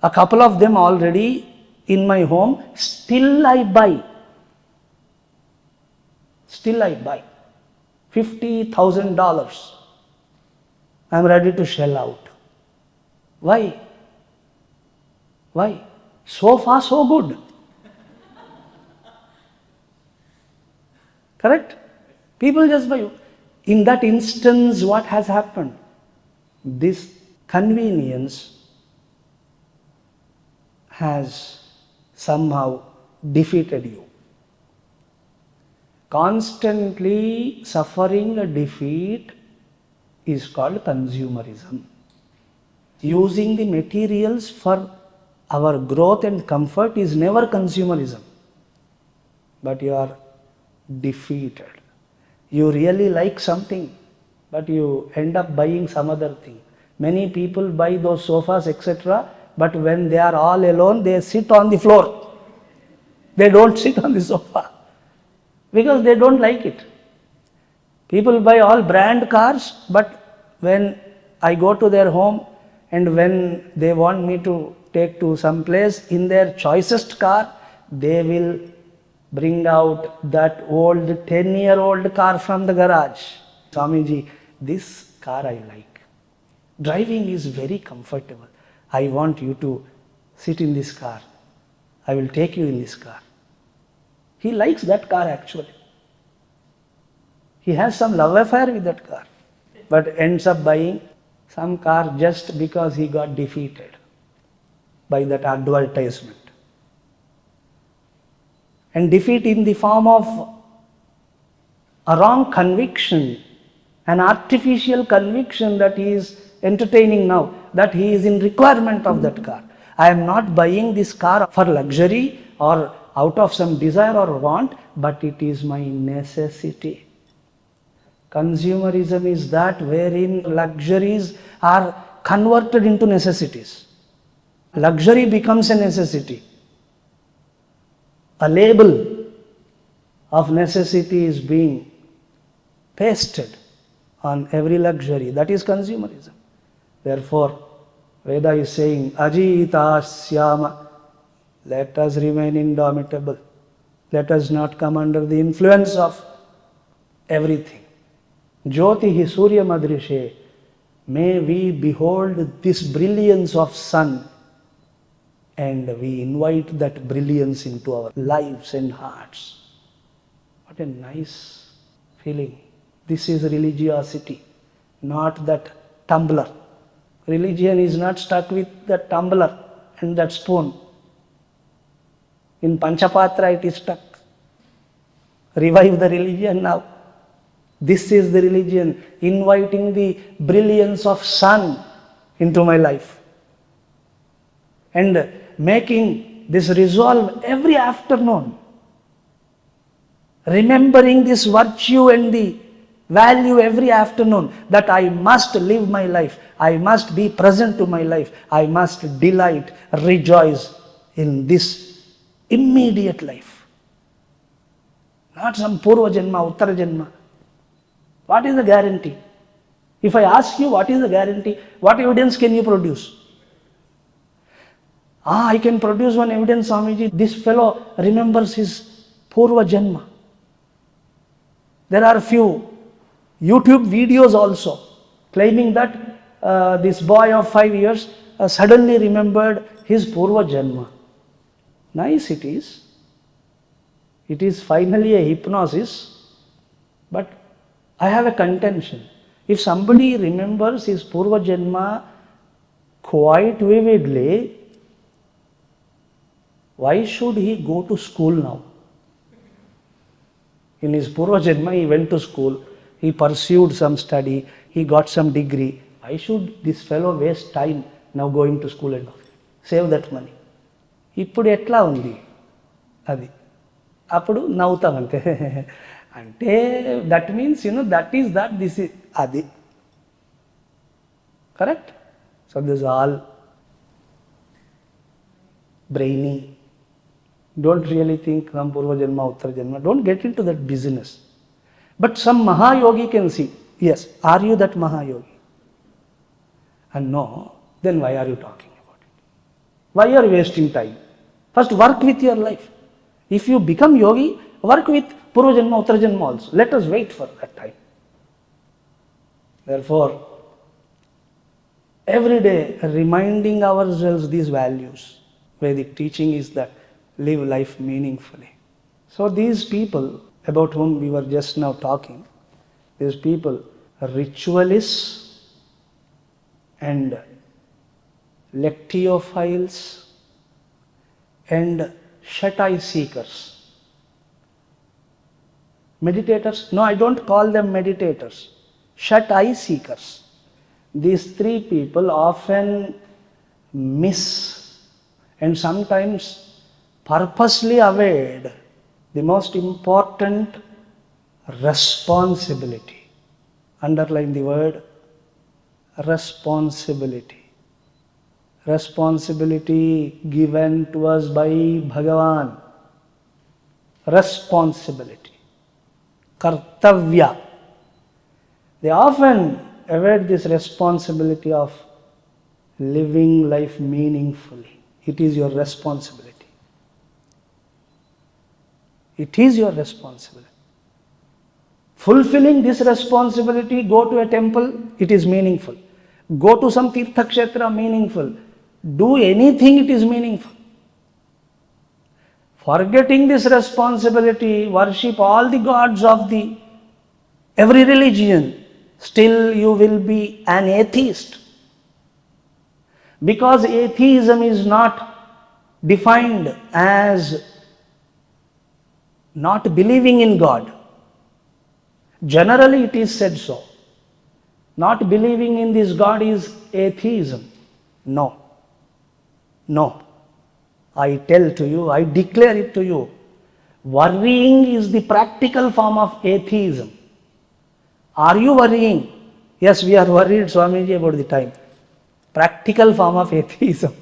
a couple of them already in my home, still I buy. Still I buy. $50,000. I am ready to shell out. Why? Why? So far so good. Correct? People just buy. In that instance, what has happened? This convenience has somehow defeated you. Constantly suffering a defeat is called consumerism. Using the materials for our growth and comfort is never consumerism. But you are defeated. You really like something, but you end up buying some other thing. Many people buy those sofas, etc., but when they are all alone, they sit on the floor. They don't sit on the sofa because they don't like it. People buy all brand cars, but when I go to their home and when they want me to take to some place in their choicest car, they will bring out that old 10-year-old car from the garage. Swamiji, this car I like. Driving is very comfortable. I want you to sit in this car. I will take you in this car. He likes that car actually. He has some love affair with that car, but ends up buying some car just because he got defeated by that advertisement. And defeat in the form of a wrong conviction, an artificial conviction that he is entertaining now, that he is in requirement of that car. I am not buying this car for luxury or out of some desire or want, but it is my necessity. Consumerism is that wherein luxuries are converted into necessities. Luxury becomes a necessity. A label of necessity is being pasted on every luxury. That is consumerism. Therefore, Veda is saying, Ajita Syama, let us remain indomitable. Let us not come under the influence of everything. Jyotihi Surya Madrishe, may we behold this brilliance of sun and we invite that brilliance into our lives and hearts. What a nice feeling. This is religiosity, not that tumbler. Religion is not stuck with that tumbler and that spoon. In Panchapatra it is stuck. Revive the religion now. This is the religion, inviting the brilliance of sun into my life. and making this resolve every afternoon. Remembering this virtue and the value every afternoon, that I must live my life, I must be present to my life, I must delight, rejoice in this immediate life. Not some Purva Janma, Uttara Janma. What is the guarantee? If I ask you what is the guarantee, what evidence can you produce? I can produce one evidence, Swamiji. This fellow remembers his Purva Janma. There are few YouTube videos also claiming that this boy of 5 years suddenly remembered his Purva Janma. Nice it is. It is finally a hypnosis, but I have a contention. If somebody remembers his Purva Janma quite vividly, why should he go to school now? In his Purva Janma, he went to school, he pursued some study, he got some degree. Why should this fellow waste time now going to school and all? Save that money. ఇప్పుడు ఎట్లా ఉంది అది అప్పుడు నవ్వుతామంతే అంటే that means that is that this is అది correct. So this all brainy. Don't really think some Purva Janma, Uttara Janma. Don't get into that business. But some Mahayogi can see, yes, are you that Mahayogi? And no, then why are you talking about it? Why are you wasting time? First work with your life. If you become yogi, work with Purva Janma, Uttara Janma also. Let us wait for that time. Therefore, every day reminding ourselves these values. Vedic teaching is that live life meaningfully. So these people about whom we were just now talking, these people are ritualists and lectiophiles and shut-eye seekers. Meditators? No, I don't call them meditators. Shut-eye seekers. These three people often miss and sometimes purposely avoid the most important responsibility. Underline the word responsibility. Responsibility given to us by Bhagavan. Responsibility. Kartavya. They often avoid this responsibility of living life meaningfully. It is your responsibility. It is your responsibility. Fulfilling this responsibility, go to a temple, it is meaningful. Go to some Tirtha Kshetra, meaningful. Do anything, it is meaningful. Forgetting this responsibility, worship all the gods of every religion, still you will be an atheist. Because atheism is not defined as not believing in God. Generally it is said so. Not believing in this God is atheism. No. No. I tell to you, I declare it to you, worrying is the practical form of atheism. Are you worrying? Yes, we are worried, Swamiji, about the time. Practical form of atheism.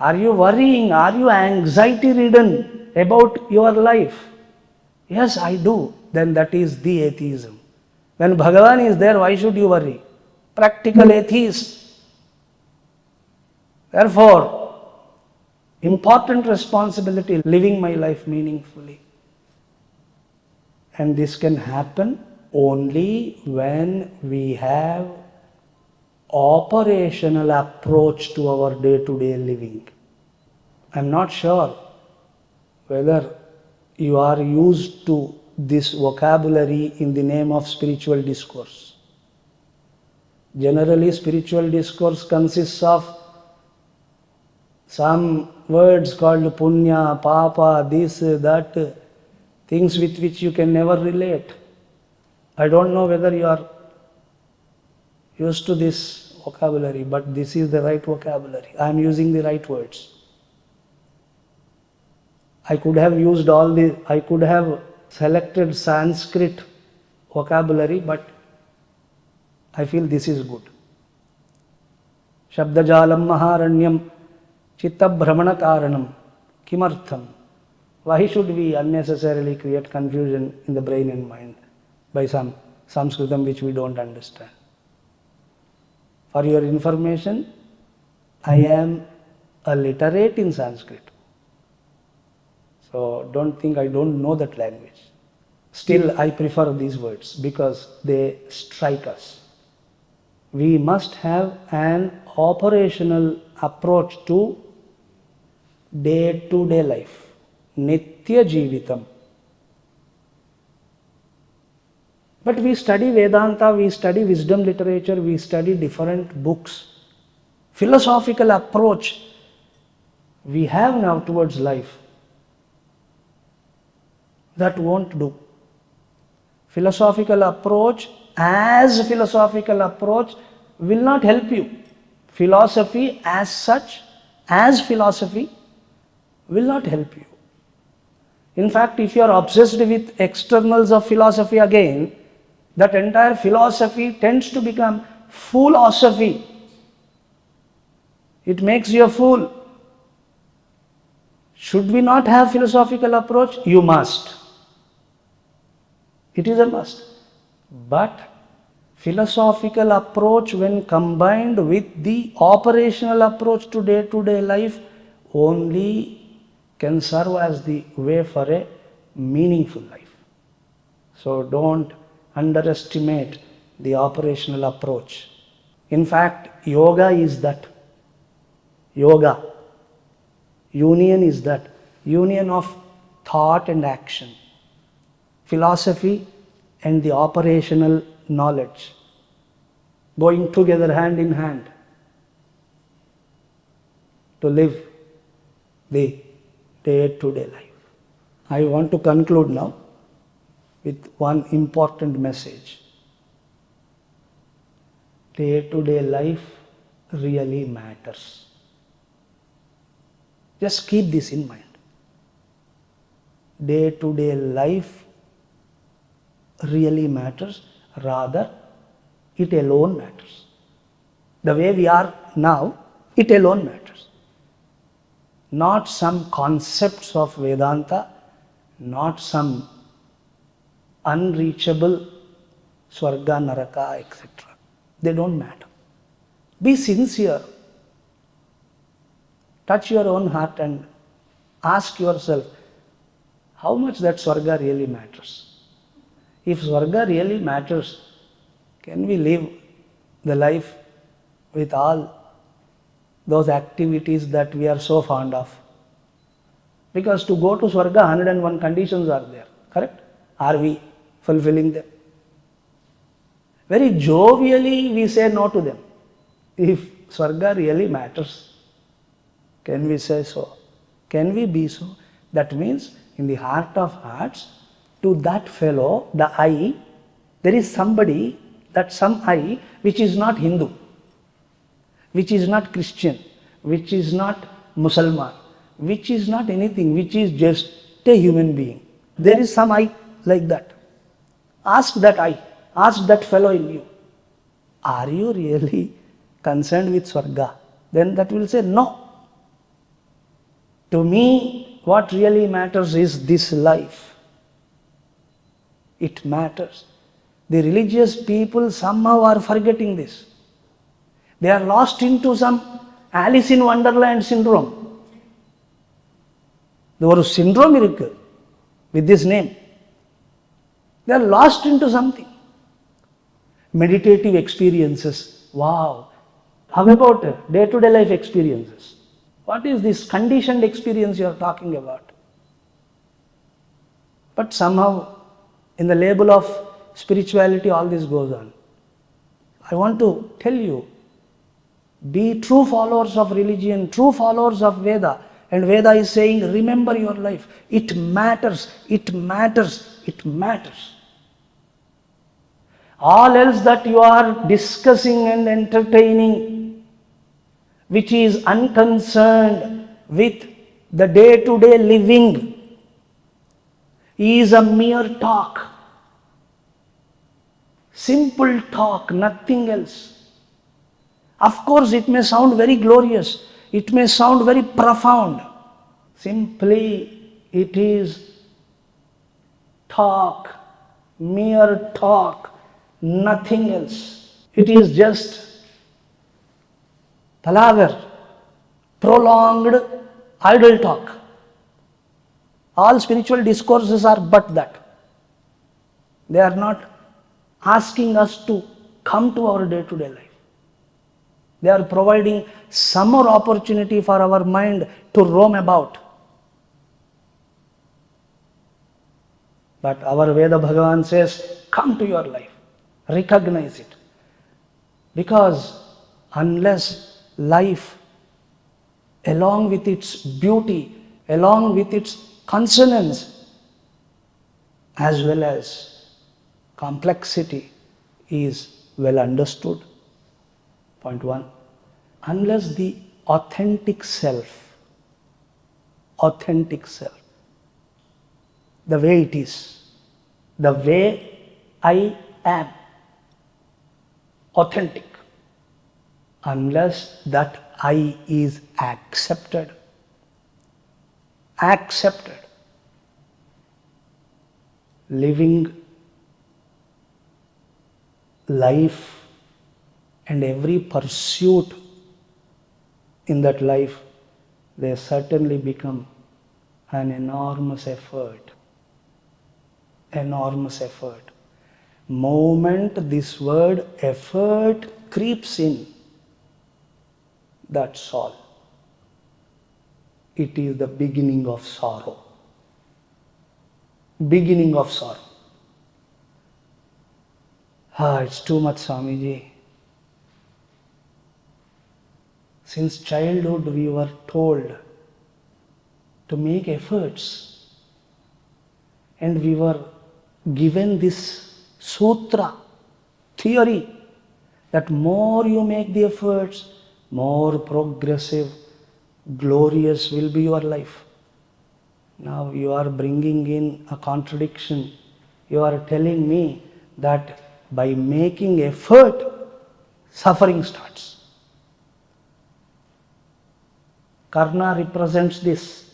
Are you worrying? Are you anxiety ridden about your life? Yes, I do. Then that is the atheism. When Bhagavan is there, why should you worry? Practical atheist. Therefore, important responsibility, living my life meaningfully. And this can happen only when we have operational approach to our day-to-day living. I am not sure whether you are used to this vocabulary in the name of spiritual discourse. Generally, spiritual discourse consists of some words called punya, papa, this, that, things with which you can never relate. I don't know whether you are used to this vocabulary, but this is the right vocabulary. I am using the right words. I could have selected Sanskrit vocabulary, but I feel this is good. Shabdajalam maharanyam chitta brahmana karanam kimartham. Why should we unnecessarily create confusion in the brain and mind by some Sanskritam which we don't understand? For your information, I am a literate in Sanskrit. So don't think I don't know that language. Still, I prefer these words because they strike us. We must have an operational approach to day-to-day life. Nitya Jeevitam. But we study Vedanta, we study wisdom literature, we study different books. Philosophical approach we have now towards life. That won't do. Philosophical approach as philosophical approach will not help you. Philosophy as such, as philosophy, will not help you. In fact, if you are obsessed with externals of philosophy again, that entire philosophy tends to become foolosophy. It makes you a fool. Should we not have philosophical approach? You must. It is a must. But philosophical approach, when combined with the operational approach to day-to-day life, only can serve as the way for a meaningful life. So don't underestimate the operational approach. In fact, yoga is that. Yoga. Union is that. Union of thought and action. Philosophy and the operational knowledge. Going together hand in hand to live the day-to-day life. I want to conclude now with one important message. Day-to-day life really matters. Just keep this in mind. Day-to-day life really matters, rather it alone matters. The way we are now, it alone matters. Not some concepts of Vedanta, not some unreachable Swarga, Naraka, etc. They don't matter. Be sincere. Touch your own heart and ask yourself how much that Swarga really matters. If Swarga really matters, can we live the life with all those activities that we are so fond of? Because to go to Swarga, 101 conditions are there, correct? Are we fulfilling them? Very jovially we say no to them. If Swarga really matters, can we say so? Can we be so? That means in the heart of hearts, to that fellow, the I, there is somebody, that some I, which is not Hindu, which is not Christian, which is not Muslim, which is not anything, which is just a human being. There is some I like that. Ask that I, ask that fellow in you, are you really concerned with Swarga? Then that will say no. To me, what really matters is this life. It matters. The religious people somehow are forgetting this. They are lost into some Alice in Wonderland syndrome. There was a syndrome with this name. They are lost into something. Meditative experiences. Wow. How about day-to-day life experiences? What is this conditioned experience you are talking about? But somehow, in the label of spirituality, all this goes on. I want to tell you, be true followers of religion, true followers of Veda. And Veda is saying, remember your life. It matters, it matters, it matters. All else that you are discussing and entertaining, which is unconcerned with the day-to-day living, is a mere talk. Simple talk, nothing else. Of course, it may sound very glorious. It may sound very profound. Simply, it is talk, mere talk, nothing else. It is just palaver, prolonged idle talk. All spiritual discourses are but that. They are not asking us to come to our day-to-day life. They are providing some more opportunity for our mind to roam about. But our Veda Bhagavan says, come to your life, recognize it. Because unless life, along with its beauty, along with its consonance, as well as complexity, is well understood. Point one, unless the authentic self, the way it is, the way I am, authentic, unless that I is accepted, living life and every pursuit in that life, they certainly become an enormous effort. Moment this word effort creeps in, that's all. It is the beginning of sorrow. It's too much, Swamiji. Since childhood we were told to make efforts, and we were given this sutra, theory, that more you make the efforts, more progressive, glorious will be your life. Now you are bringing in a contradiction. You are telling me that by making effort, suffering starts. Karna represents this.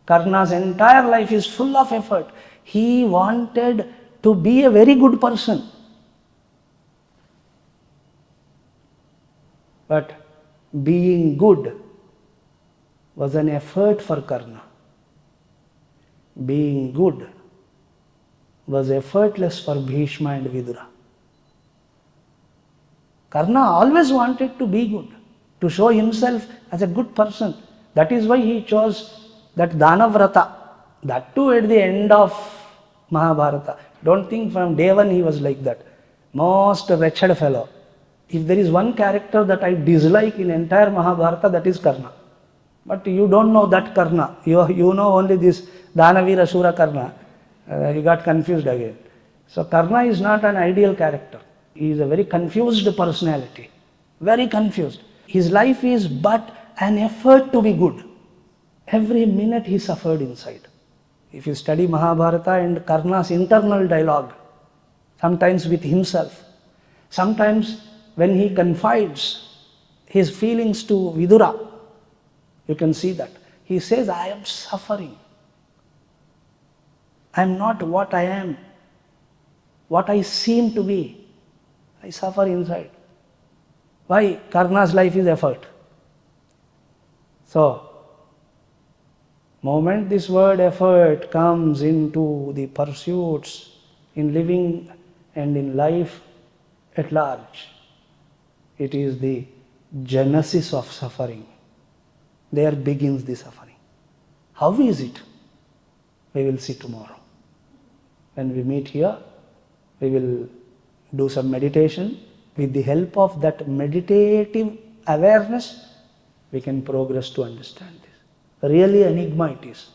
Karna's entire life is full of effort. He wanted to be a very good person. But being good was an effort for Karna. Being good was effortless for Bhishma and Vidura. Karna always wanted to be good, to show himself as a good person. That is why he chose that Danavrata. That too at the end of Mahabharata. Don't think from day one he was like that. Most wretched fellow. If there is one character that I dislike in entire Mahabharata, that is Karna. But you don't know that Karna. You know only this Danavira Shura Karna. You got confused again. So Karna is not an ideal character. He is a very confused personality. Very confused. His life is but an effort to be good. Every minute he suffered inside. If you study Mahabharata and Karna's internal dialogue, sometimes with himself, sometimes when he confides his feelings to Vidura, you can see that. He says, I am suffering. I am not what I am, what I seem to be. I suffer inside. Why? Karna's life is effort. So, moment this word effort comes into the pursuits in living and in life at large, it is the genesis of suffering. There begins the suffering. How is it? We will see tomorrow. When we meet here, we will do some meditation. With the help of that meditative awareness, we can progress to understand this. Really enigma it is.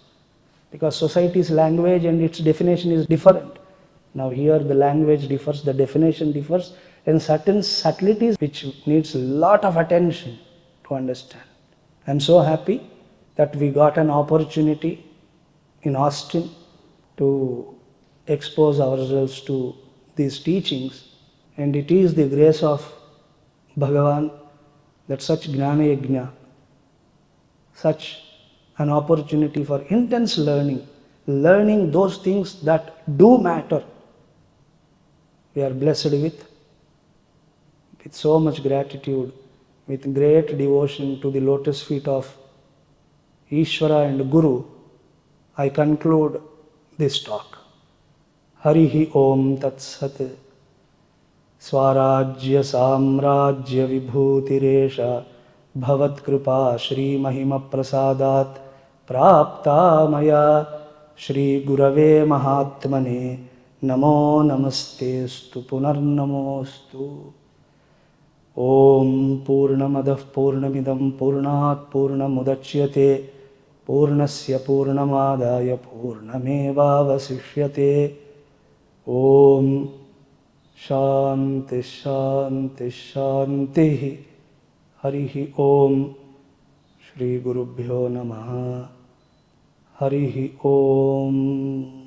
Because society's language and its definition is different. Now here the language differs, the definition differs, and certain subtleties which needs a lot of attention to understand. I'm so happy that we got an opportunity in Austin to expose ourselves to these teachings, and it is the grace of Bhagavan that such Gnana Yajna, such an opportunity for intense learning those things that do matter, we are blessed with so much gratitude, with great devotion to the lotus feet of Ishvara and Guru. I conclude this talk. Harihi Om Tat Sat. Swarajya Samrajya Vibhutiresha Bhavat Kripa Shri Mahima Prasadat Prapta Maya Shri Gurave Mahatmane Namo Namaste Stu Punarnamostu. Om Purnamadah Purnamidam Purnat Purnamudachyate Purnasya Purnamadaya Purnameva Vasishyate. Om Shanti Shanti Shanti. Harihi Om. Shri Gurubhyo Namaha. Harihi Om.